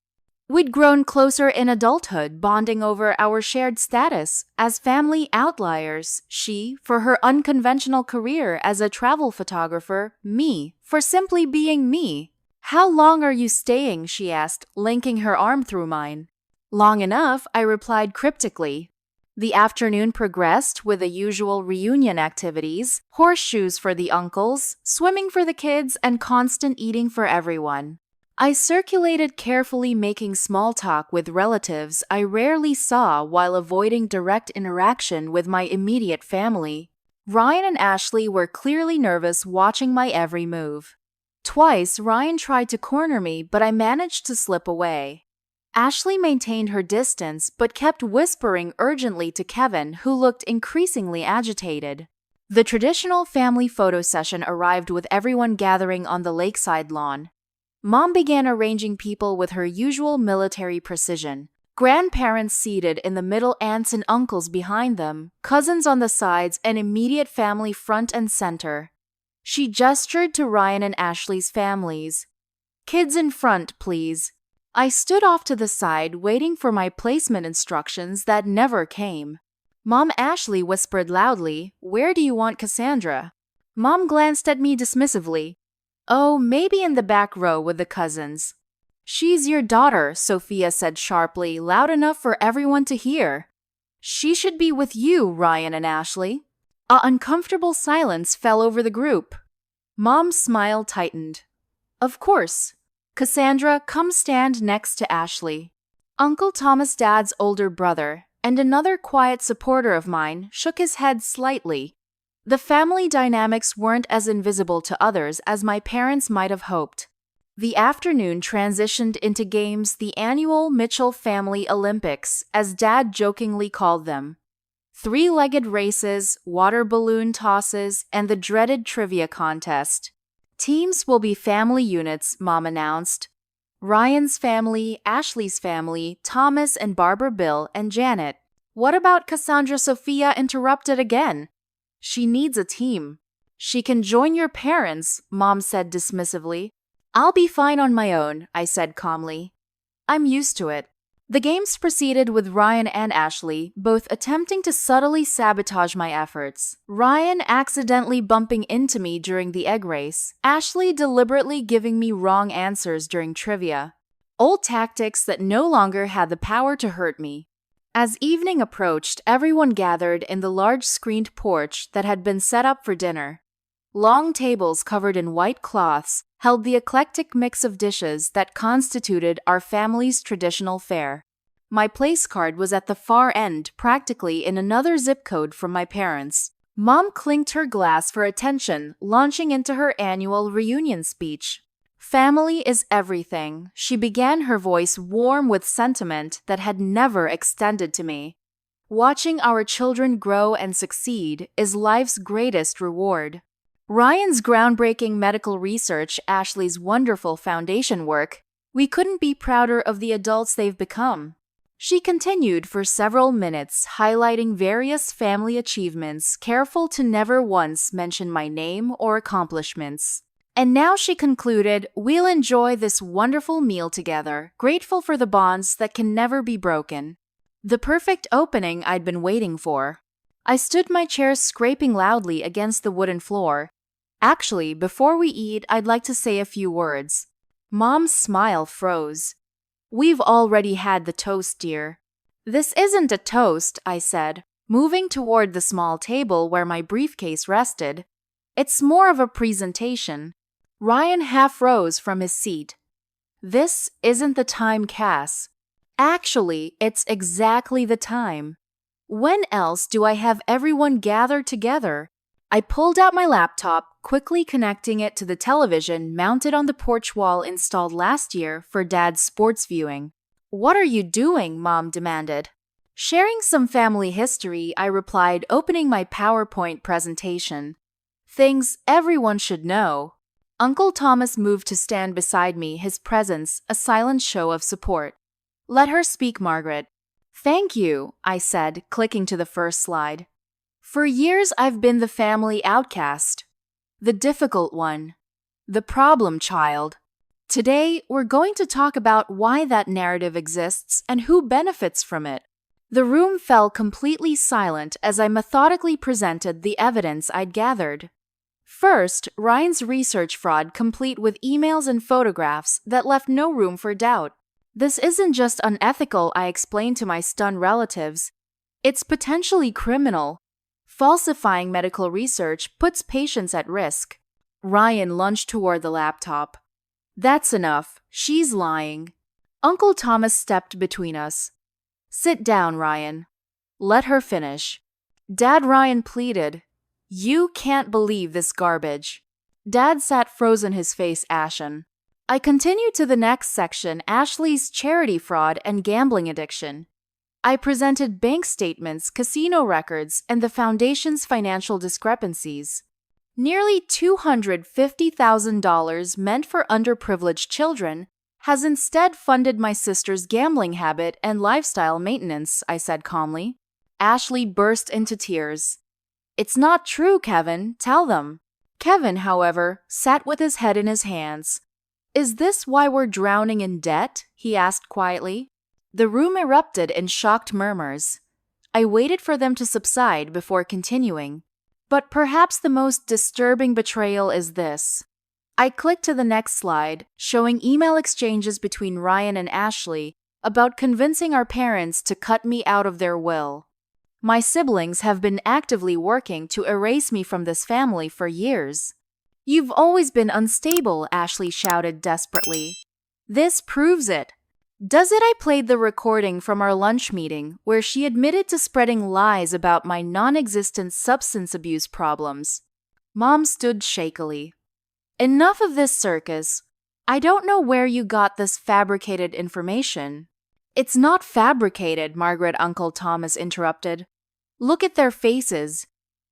We'd grown closer in adulthood, bonding over our shared status as family outliers. She, for her unconventional career as a travel photographer, me, for simply being me. How long are you staying? She asked, linking her arm through mine. Long enough, I replied cryptically. The afternoon progressed with the usual reunion activities, horseshoes for the uncles, swimming for the kids, and constant eating for everyone. I circulated carefully, making small talk with relatives I rarely saw while avoiding direct interaction with my immediate family. Ryan and Ashley were clearly nervous, watching my every move. Twice, Ryan tried to corner me, but I managed to slip away. Ashley maintained her distance, but kept whispering urgently to Kevin, who looked increasingly agitated. The traditional family photo session arrived with everyone gathering on the lakeside lawn. Mom began arranging people with her usual military precision. Grandparents seated in the middle, aunts and uncles behind them, cousins on the sides, and immediate family front and center. She gestured to Ryan and Ashley's families. Kids in front, please. I stood off to the side, waiting for my placement instructions that never came. Mom Ashley whispered loudly, "Where do you want Cassandra?" Mom glanced at me dismissively. "Oh, maybe in the back row with the cousins." "She's your daughter," Sophia said sharply, loud enough for everyone to hear. She should be with you, Ryan and Ashley. An uncomfortable silence fell over the group. Mom's smile tightened. Of course. Cassandra, come stand next to Ashley. Uncle Thomas, Dad's older brother, and another quiet supporter of mine, shook his head slightly. The family dynamics weren't as invisible to others as my parents might have hoped. The afternoon transitioned into games, the annual Mitchell Family Olympics, as Dad jokingly called them. Three-legged races, water balloon tosses, and the dreaded trivia contest. Teams will be family units, Mom announced. Ryan's family, Ashley's family, Thomas and Barbara, Bill and Janet. What about Cassandra? Sophia interrupted again. She needs a team. She can join your parents, Mom said dismissively. I'll be fine on my own, I said calmly. I'm used to it. The games proceeded with Ryan and Ashley both attempting to subtly sabotage my efforts. Ryan accidentally bumping into me during the egg race, Ashley deliberately giving me wrong answers during trivia. Old tactics that no longer had the power to hurt me. As evening approached, everyone gathered in the large screened porch that had been set up for dinner. Long tables covered in white cloths held the eclectic mix of dishes that constituted our family's traditional fare. My place card was at the far end, practically in another zip code from my parents. Mom clinked her glass for attention, launching into her annual reunion speech. Family is everything, she began, her voice warm with sentiment that had never extended to me. Watching our children grow and succeed is life's greatest reward. Ryan's groundbreaking medical research, Ashley's wonderful foundation work, we couldn't be prouder of the adults they've become. She continued for several minutes, highlighting various family achievements, careful to never once mention my name or accomplishments. And now she concluded, we'll enjoy this wonderful meal together, grateful for the bonds that can never be broken. The perfect opening I'd been waiting for. I stood my chair scraping loudly against the wooden floor. Actually, before we eat, I'd like to say a few words. Mom's smile froze. We've already had the toast, dear. This isn't a toast, I said, moving toward the small table where my briefcase rested. It's more of a presentation. Ryan half rose from his seat. This isn't the time, Cass. Actually, it's exactly the time. When else do I have everyone gathered together? I pulled out my laptop, quickly connecting it to the television mounted on the porch wall installed last year for Dad's sports viewing. What are you doing? Mom demanded. Sharing some family history, I replied, opening my PowerPoint presentation. Things everyone should know. Uncle Thomas moved to stand beside me, his presence a silent show of support. Let her speak, Margaret. Thank you, I said, clicking to the first slide. For years, I've been the family outcast. The difficult one. The problem child. Today, we're going to talk about why that narrative exists and who benefits from it. The room fell completely silent as I methodically presented the evidence I'd gathered. First, Ryan's research fraud, complete with emails and photographs that left no room for doubt. This isn't just unethical, I explained to my stunned relatives. It's potentially criminal. Falsifying medical research puts patients at risk. Ryan lunged toward the laptop. That's enough. She's lying. Uncle Thomas stepped between us. Sit down, Ryan. Let her finish. Dad, Ryan pleaded. You can't believe this garbage. Dad sat frozen, his face ashen. I continued to the next section, Ashley's charity fraud and gambling addiction. I presented bank statements, casino records, and the foundation's financial discrepancies. Nearly $250,000 meant for underprivileged children has instead funded my sister's gambling habit and lifestyle maintenance, I said calmly. Ashley burst into tears. It's not true, Kevin. Tell them. Kevin, however, sat with his head in his hands. Is this why we're drowning in debt? He asked quietly. The room erupted in shocked murmurs. I waited for them to subside before continuing. But perhaps the most disturbing betrayal is this. I clicked to the next slide, showing email exchanges between Ryan and Ashley about convincing our parents to cut me out of their will. My siblings have been actively working to erase me from this family for years. You've always been unstable, Ashley shouted desperately. This proves it. Does it? I played the recording from our lunch meeting where she admitted to spreading lies about my non-existent substance abuse problems. Mom stood shakily. Enough of this circus. I don't know where you got this fabricated information. It's not fabricated, Margaret. Uncle Thomas interrupted. Look at their faces.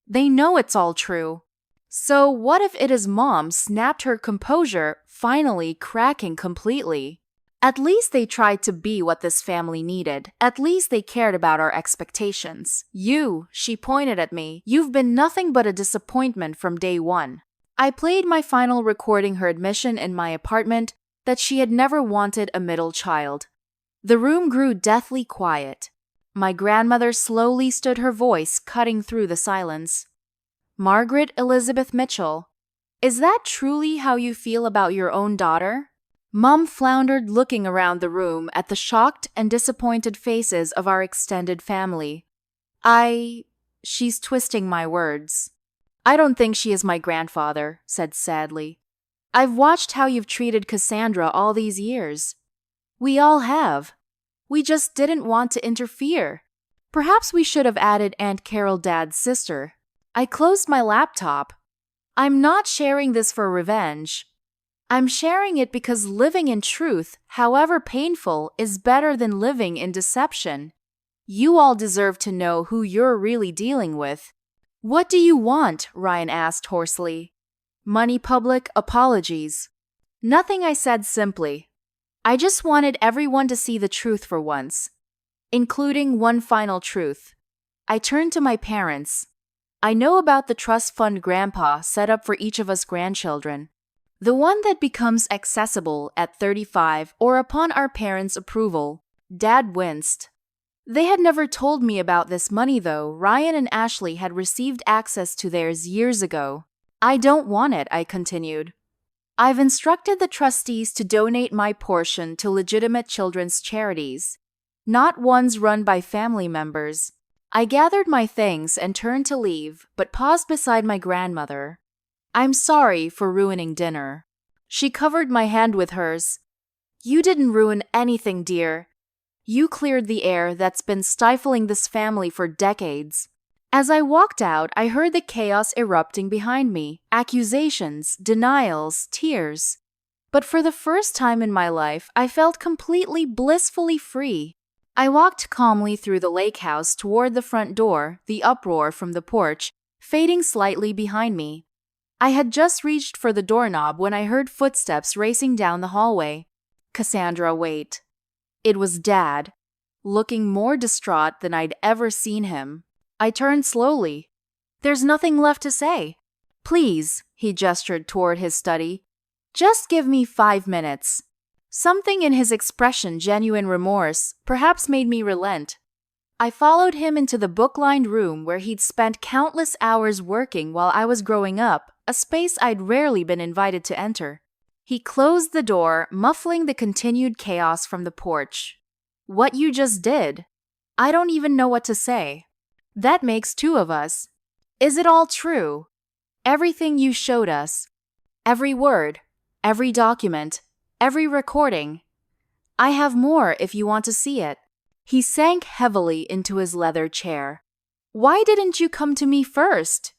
They know it's all true. So what if it is? Mom snapped, her composure finally cracking completely. At least they tried to be what this family needed. At least they cared about our expectations. You, she pointed at me, you've been nothing but a disappointment from day one. I played my final recording, her admission in my apartment that she had never wanted a middle child. The room grew deathly quiet. My grandmother slowly stood, her voice cutting through the silence. Margaret Elizabeth Mitchell, is that truly how you feel about your own daughter? Mom floundered, looking around the room at the shocked and disappointed faces of our extended family. She's twisting my words. I don't think she is my grandfather, said sadly. I've watched how you've treated Cassandra all these years. We all have. We just didn't want to interfere. Perhaps we should have added Aunt Carol, Dad's sister. I closed my laptop. I'm not sharing this for revenge. I'm sharing it because living in truth, however painful, is better than living in deception. You all deserve to know who you're really dealing with. What do you want? Ryan asked hoarsely. Money, public apologies. Nothing, I said simply. I just wanted everyone to see the truth for once, including one final truth. I turned to my parents. I know about the trust fund Grandpa set up for each of us grandchildren. The one that becomes accessible at 35 or upon our parents' approval. Dad winced. They had never told me about this money though. Ryan and Ashley had received access to theirs years ago. I don't want it, I continued. I've instructed the trustees to donate my portion to legitimate children's charities, not ones run by family members. I gathered my things and turned to leave, but paused beside my grandmother. I'm sorry for ruining dinner. She covered my hand with hers. You didn't ruin anything, dear. You cleared the air that's been stifling this family for decades. As I walked out, I heard the chaos erupting behind me. Accusations, denials, tears. But for the first time in my life, I felt completely blissfully free. I walked calmly through the lake house toward the front door, the uproar from the porch fading slightly behind me. I had just reached for the doorknob when I heard footsteps racing down the hallway. Cassandra, wait. It was Dad, looking more distraught than I'd ever seen him. I turned slowly. There's nothing left to say. Please, he gestured toward his study. Just give me 5 minutes. Something in his expression, genuine remorse, perhaps made me relent. I followed him into the book-lined room where he'd spent countless hours working while I was growing up, a space I'd rarely been invited to enter. He closed the door, muffling the continued chaos from the porch. What you just did? I don't even know what to say. That makes 2 of us. Is it all true? Everything you showed us. Every word, every document, every recording. I have more if you want to see it. He sank heavily into his leather chair. Why didn't you come to me first?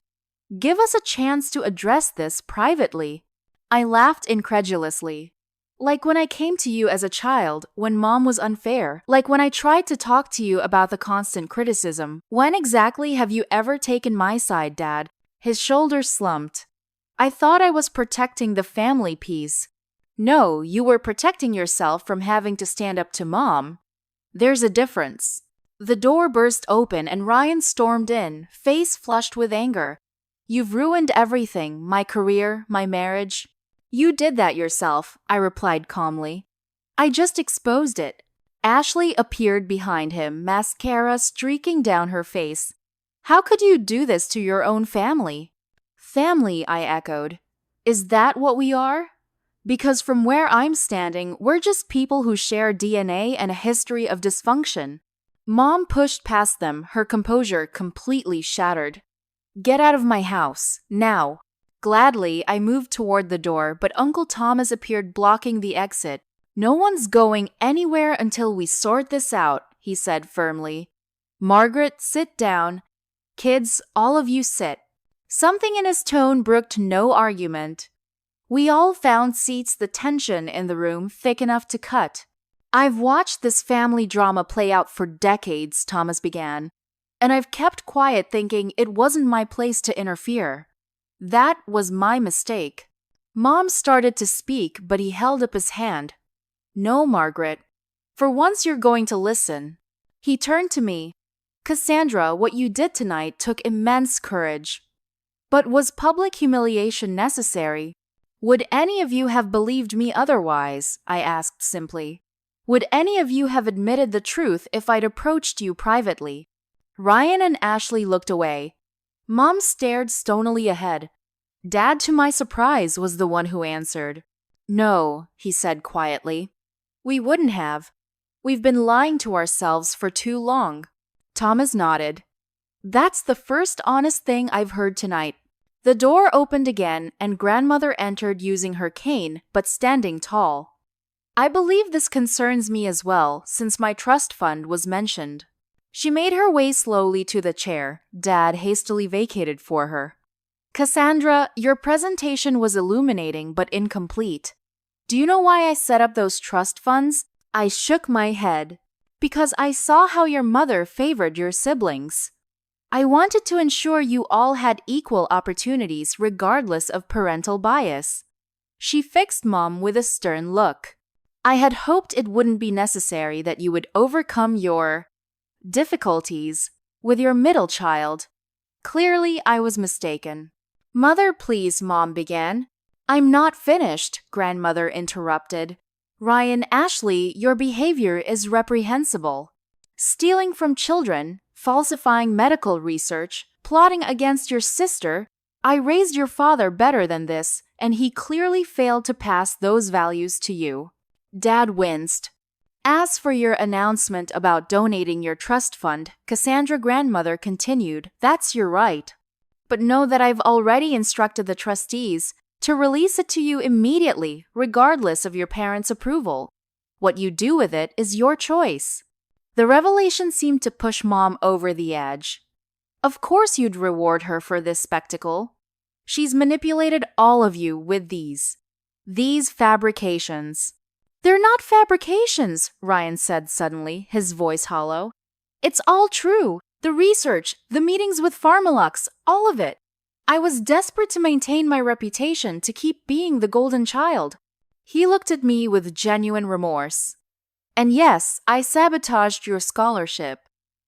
Give us a chance to address this privately. I laughed incredulously. Like when I came to you as a child, when Mom was unfair. Like when I tried to talk to you about the constant criticism. When exactly have you ever taken my side, Dad? His shoulders slumped. I thought I was protecting the family peace. No, you were protecting yourself from having to stand up to Mom. There's a difference. The door burst open and Ryan stormed in, face flushed with anger. You've ruined everything, my career, my marriage. You did that yourself, I replied calmly. I just exposed it. Ashley appeared behind him, mascara streaking down her face. How could you do this to your own family? Family, I echoed. Is that what we are? Because from where I'm standing, we're just people who share DNA and a history of dysfunction. Mom pushed past them, her composure completely shattered. Get out of my house, now. Gladly, I moved toward the door, but Uncle Thomas appeared blocking the exit. No one's going anywhere until we sort this out, he said firmly. Margaret, sit down. Kids, all of you sit. Something in his tone brooked no argument. We all found seats, the tension in the room thick enough to cut. I've watched this family drama play out for decades, Thomas began, and I've kept quiet thinking it wasn't my place to interfere. That was my mistake. Mom started to speak, but he held up his hand. No, Margaret. For once you're going to listen. He turned to me. Cassandra, what you did tonight took immense courage. But was public humiliation necessary? Would any of you have believed me otherwise? I asked simply. Would any of you have admitted the truth if I'd approached you privately? Ryan and Ashley looked away. Mom stared stonily ahead. Dad, to my surprise, was the one who answered. No, he said quietly. We wouldn't have. We've been lying to ourselves for too long. Thomas nodded. That's the first honest thing I've heard tonight. The door opened again, and Grandmother entered using her cane, but standing tall. I believe this concerns me as well, since my trust fund was mentioned. She made her way slowly to the chair Dad hastily vacated for her. Cassandra, your presentation was illuminating but incomplete. Do you know why I set up those trust funds? I shook my head. Because I saw how your mother favored your siblings. I wanted to ensure you all had equal opportunities regardless of parental bias. She fixed Mom with a stern look. I had hoped it wouldn't be necessary that you would overcome your difficulties with your middle child. Clearly, I was mistaken. Mother, please, Mom began. I'm not finished, Grandmother interrupted. Ryan, Ashley, your behavior is reprehensible. Stealing from children, falsifying medical research, plotting against your sister. I raised your father better than this, and he clearly failed to pass those values to you. Dad winced. As for your announcement about donating your trust fund, Cassandra Grandmother continued, that's your right. But know that I've already instructed the trustees to release it to you immediately, regardless of your parents' approval. What you do with it is your choice. The revelation seemed to push Mom over the edge. Of course you'd reward her for this spectacle. She's manipulated all of you with these fabrications. They're not fabrications, Ryan said suddenly, his voice hollow. It's all true. The research, the meetings with Pharmalux, all of it. I was desperate to maintain my reputation to keep being the golden child. He looked at me with genuine remorse. And yes, I sabotaged your scholarship.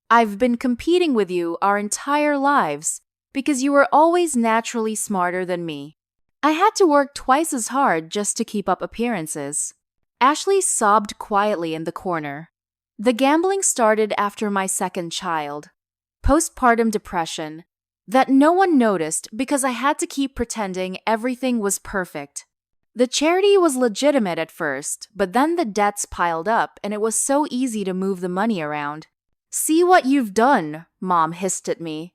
I've been competing with you our entire lives because you were always naturally smarter than me. I had to work twice as hard just to keep up appearances. Ashley sobbed quietly in the corner. The gambling started after my second child. Postpartum depression. That no one noticed because I had to keep pretending everything was perfect. The charity was legitimate at first, but then the debts piled up and it was so easy to move the money around. See what you've done, Mom hissed at me.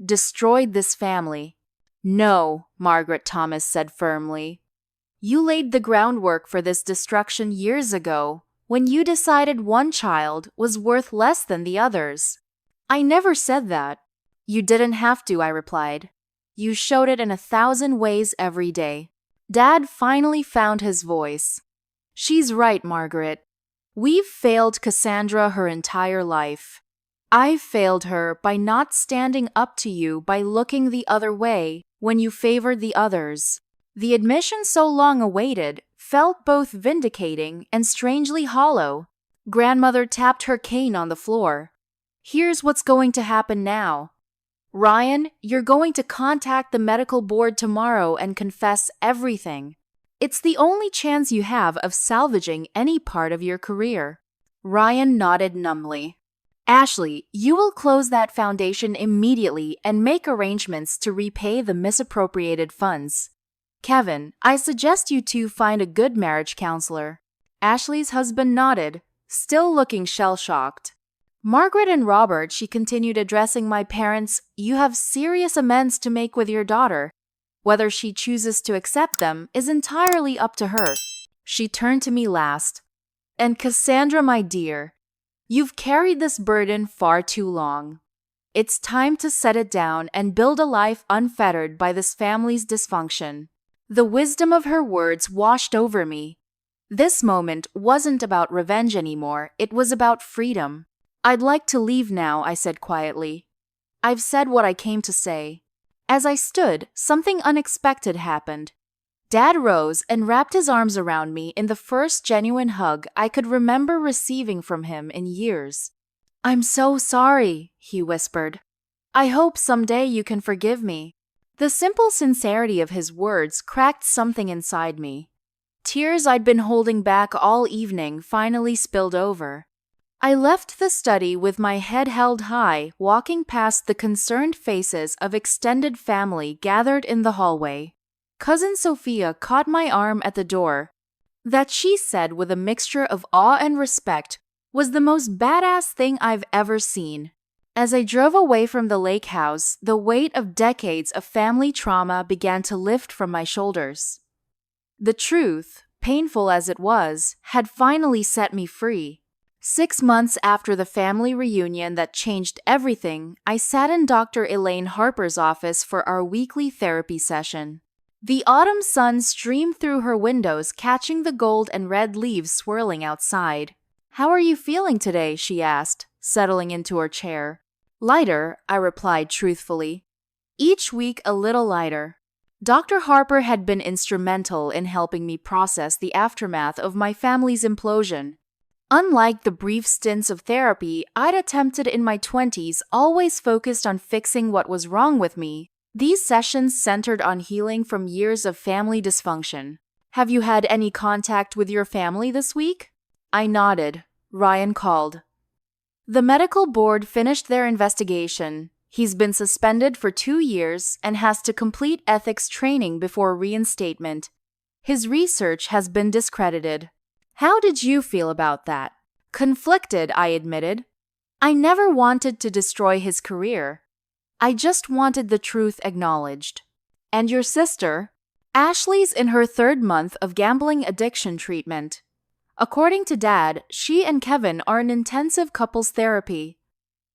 Destroyed this family. No, Margaret Thomas said firmly. You laid the groundwork for this destruction years ago, when you decided one child was worth less than the others. I never said that. You didn't have to, I replied. You showed it in 1,000 ways every day. Dad finally found his voice. She's right, Margaret. We've failed Cassandra her entire life. I failed her by not standing up to you by looking the other way when you favored the others. The admission so long awaited felt both vindicating and strangely hollow. Grandmother tapped her cane on the floor. Here's what's going to happen now. Ryan, you're going to contact the medical board tomorrow and confess everything. It's the only chance you have of salvaging any part of your career. Ryan nodded numbly. Ashley, you will close that foundation immediately and make arrangements to repay the misappropriated funds. Kevin, I suggest you two find a good marriage counselor. Ashley's husband nodded, still looking shell-shocked. Margaret and Robert, she continued, addressing my parents, you have serious amends to make with your daughter. Whether she chooses to accept them is entirely up to her. She turned to me last. And Cassandra, my dear, you've carried this burden far too long. It's time to set it down and build a life unfettered by this family's dysfunction. The wisdom of her words washed over me. This moment wasn't about revenge anymore, it was about freedom. I'd like to leave now, I said quietly. I've said what I came to say. As I stood, something unexpected happened. Dad rose and wrapped his arms around me in the first genuine hug I could remember receiving from him in years. I'm so sorry, he whispered. I hope someday you can forgive me. The simple sincerity of his words cracked something inside me. Tears I'd been holding back all evening finally spilled over. I left the study with my head held high, walking past the concerned faces of extended family gathered in the hallway. Cousin Sophia caught my arm at the door. That, she said with a mixture of awe and respect, was the most badass thing I've ever seen. As I drove away from the lake house, the weight of decades of family trauma began to lift from my shoulders. The truth, painful as it was, had finally set me free. 6 months after the family reunion that changed everything, I sat in Dr. Elaine Harper's office for our weekly therapy session. The autumn sun streamed through her windows, catching the gold and red leaves swirling outside. How are you feeling today? She asked, settling into her chair. Lighter, I replied truthfully. Each week a little lighter. Dr. Harper had been instrumental in helping me process the aftermath of my family's implosion. Unlike the brief stints of therapy I'd attempted in my 20s, always focused on fixing what was wrong with me, these sessions centered on healing from years of family dysfunction. Have you had any contact with your family this week? I nodded. Ryan called. The medical board finished their investigation. He's been suspended for 2 years and has to complete ethics training before reinstatement. His research has been discredited. How did you feel about that? Conflicted, I admitted. I never wanted to destroy his career. I just wanted the truth acknowledged. And your sister? Ashley's in her 3rd month of gambling addiction treatment. According to Dad, she and Kevin are in intensive couples therapy.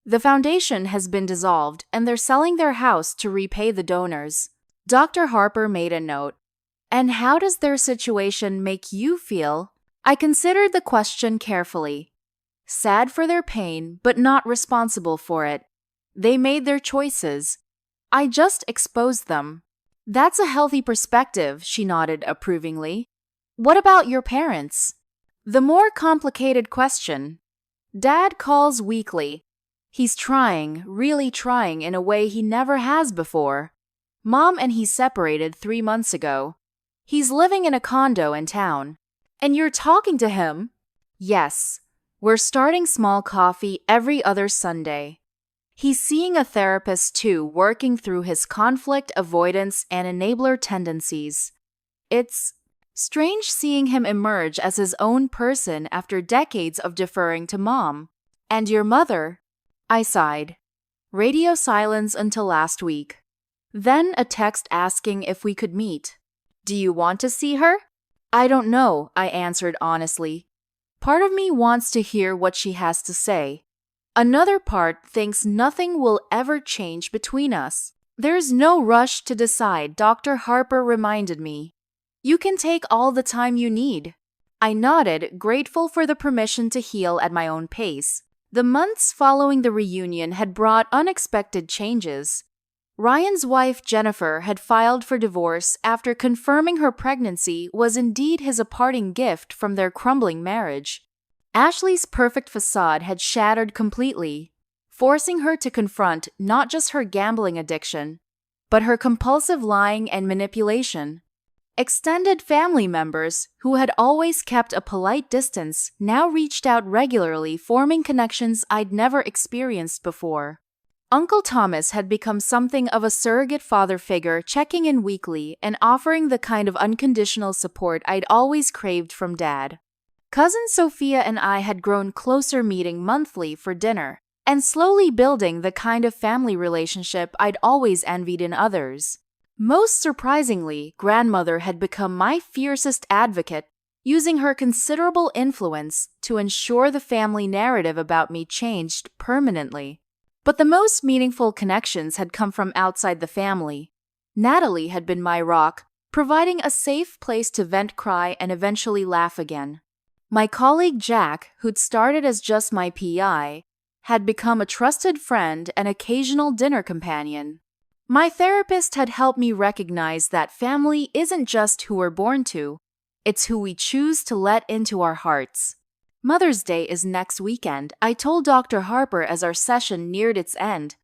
The foundation has been dissolved and they're selling their house to repay the donors. Dr. Harper made a note. And how does their situation make you feel? I considered the question carefully. Sad for their pain, but not responsible for it. They made their choices. I just exposed them. That's a healthy perspective, she nodded approvingly. What about your parents? The more complicated question. Dad calls weekly. He's trying, really trying in a way he never has before. Mom and he separated 3 months ago. He's living in a condo in town. And you're talking to him? Yes. We're starting small coffee every other Sunday. He's seeing a therapist too, working through his conflict avoidance and enabler tendencies. It's strange seeing him emerge as his own person after decades of deferring to Mom. And your mother? I sighed. Radio silence until last week. Then a text asking if we could meet. Do you want to see her? I don't know, I answered honestly. Part of me wants to hear what she has to say. Another part thinks nothing will ever change between us. There's no rush to decide, Dr. Harper reminded me. You can take all the time you need. I nodded, grateful for the permission to heal at my own pace. The months following the reunion had brought unexpected changes. Ryan's wife, Jennifer, had filed for divorce after confirming her pregnancy was indeed his parting gift from their crumbling marriage. Ashley's perfect facade had shattered completely, forcing her to confront not just her gambling addiction, but her compulsive lying and manipulation. Extended family members, who had always kept a polite distance, now reached out regularly, forming connections I'd never experienced before. Uncle Thomas had become something of a surrogate father figure, checking in weekly and offering the kind of unconditional support I'd always craved from Dad. Cousin Sophia and I had grown closer, meeting monthly for dinner, and slowly building the kind of family relationship I'd always envied in others. Most surprisingly, grandmother had become my fiercest advocate, using her considerable influence to ensure the family narrative about me changed permanently. But the most meaningful connections had come from outside the family. Natalie had been my rock, providing a safe place to vent, cry, and eventually laugh again. My colleague Jack, who'd started as just my PI, had become a trusted friend and occasional dinner companion. My therapist had helped me recognize that family isn't just who we're born to, it's who we choose to let into our hearts. Mother's Day is next weekend, I told Dr. Harper as our session neared its end.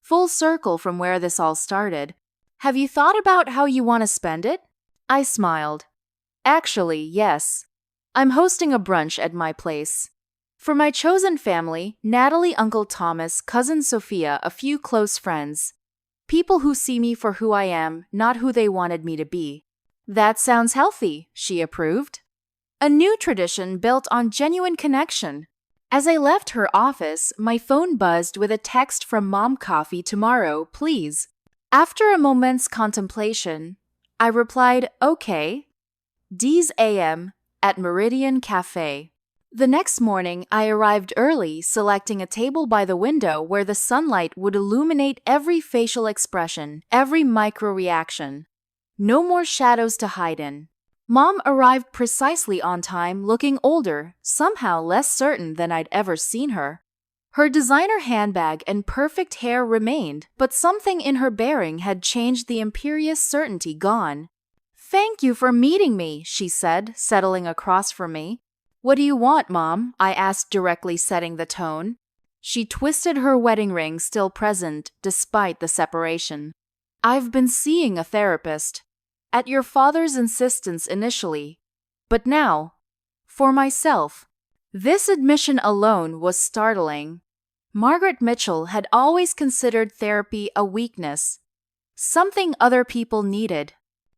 Full circle from where this all started. Have you thought about how you want to spend it? I smiled. Actually, yes. I'm hosting a brunch at my place. For my chosen family, Natalie, Uncle Thomas, Cousin Sophia, a few close friends. People who see me for who I am, not who they wanted me to be. That sounds healthy, she approved. A new tradition built on genuine connection. As I left her office, my phone buzzed with a text from Mom. Coffee tomorrow, please. After a moment's contemplation, I replied, okay. D's AM at Meridian Cafe. The next morning, I arrived early, selecting a table by the window where the sunlight would illuminate every facial expression, every micro-reaction. No more shadows to hide in. Mom arrived precisely on time, looking older, somehow less certain than I'd ever seen her. Her designer handbag and perfect hair remained, but something in her bearing had changed, the imperious certainty gone. "Thank you for meeting me," she said, settling across from me. "What do you want, Mom?" I asked directly, setting the tone. She twisted her wedding ring, still present despite the separation. "I've been seeing a therapist. At your father's insistence initially. But now, for myself." This admission alone was startling. Margaret Mitchell had always considered therapy a weakness, something other people needed.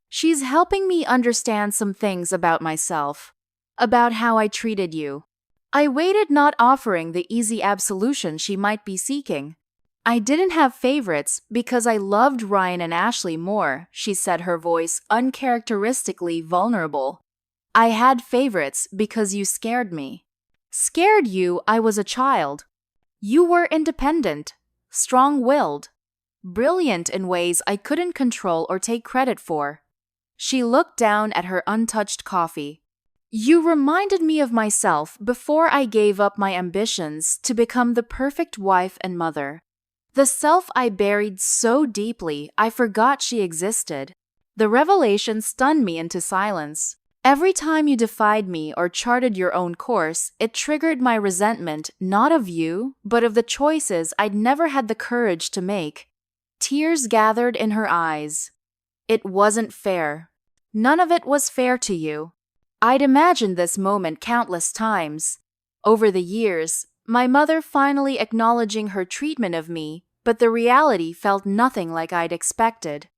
She's helping me understand some things about myself, about how I treated you. I waited, not offering the easy absolution she might be seeking. "I didn't have favorites because I loved Ryan and Ashley more," she said, her voice uncharacteristically vulnerable. "I had favorites because you scared me. Scared you I was a child. You were independent, strong-willed, brilliant in ways I couldn't control or take credit for." She looked down at her untouched coffee. "You reminded me of myself before I gave up my ambitions to become the perfect wife and mother. The self I buried so deeply I forgot she existed. The revelation stunned me into silence. Every time you defied me or charted your own course, it triggered my resentment, not of you, but of the choices I'd never had the courage to make." Tears gathered in her eyes. "It wasn't fair. None of it was fair to you. I'd imagined this moment countless times. Over the years, my mother finally acknowledging her treatment of me, but the reality felt nothing like I'd expected.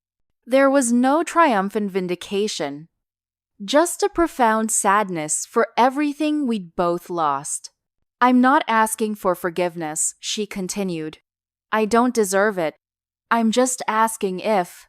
There was no triumphant vindication, just a profound sadness for everything we'd both lost. "I'm not asking for forgiveness," she continued. "I don't deserve it. I'm just asking if,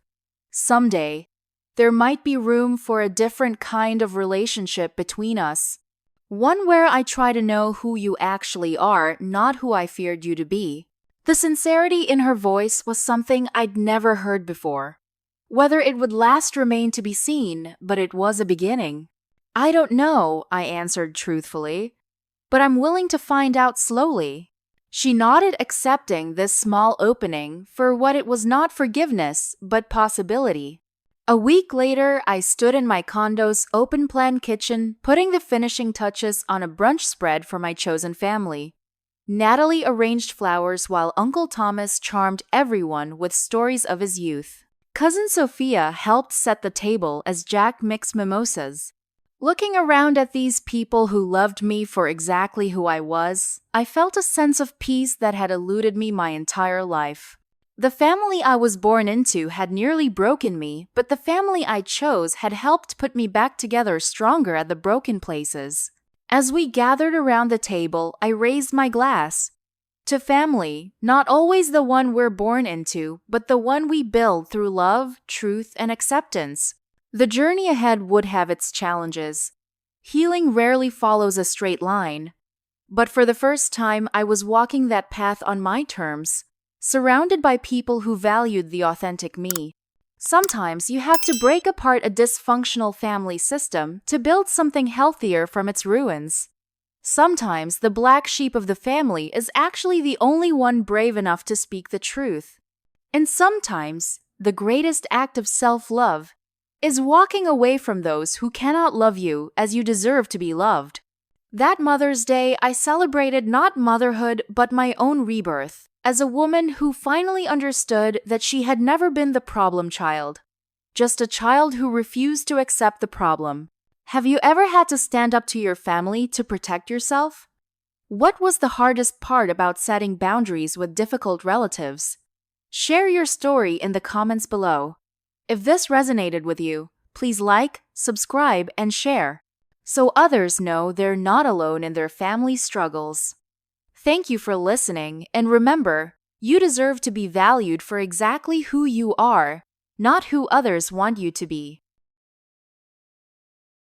someday, there might be room for a different kind of relationship between us. One where I try to know who you actually are, not who I feared you to be." The sincerity in her voice was something I'd never heard before. Whether it would last remained to be seen, but it was a beginning. "I don't know," I answered truthfully, "but I'm willing to find out slowly." She nodded, accepting this small opening for what it was, not forgiveness, but possibility. A week later, I stood in my condo's open-plan kitchen, putting the finishing touches on a brunch spread for my chosen family. Natalie arranged flowers while Uncle Thomas charmed everyone with stories of his youth. Cousin Sophia helped set the table as Jack mixed mimosas. Looking around at these people who loved me for exactly who I was, I felt a sense of peace that had eluded me my entire life. The family I was born into had nearly broken me, but the family I chose had helped put me back together stronger at the broken places. As we gathered around the table, I raised my glass. To family, not always the one we're born into, but the one we build through love, truth, and acceptance. The journey ahead would have its challenges. Healing rarely follows a straight line. But for the first time, I was walking that path on my terms, surrounded by people who valued the authentic me. Sometimes you have to break apart a dysfunctional family system to build something healthier from its ruins. Sometimes the black sheep of the family is actually the only one brave enough to speak the truth. And sometimes the greatest act of self-love is walking away from those who cannot love you as you deserve to be loved. That Mother's Day, I celebrated not motherhood but my own rebirth, as a woman who finally understood that she had never been the problem child, just a child who refused to accept the problem. Have you ever had to stand up to your family to protect yourself? What was the hardest part about setting boundaries with difficult relatives? Share your story in the comments below. If this resonated with you, please like, subscribe, and share, so others know they're not alone in their family struggles. Thank you for listening, and remember, you deserve to be valued for exactly who you are, not who others want you to be.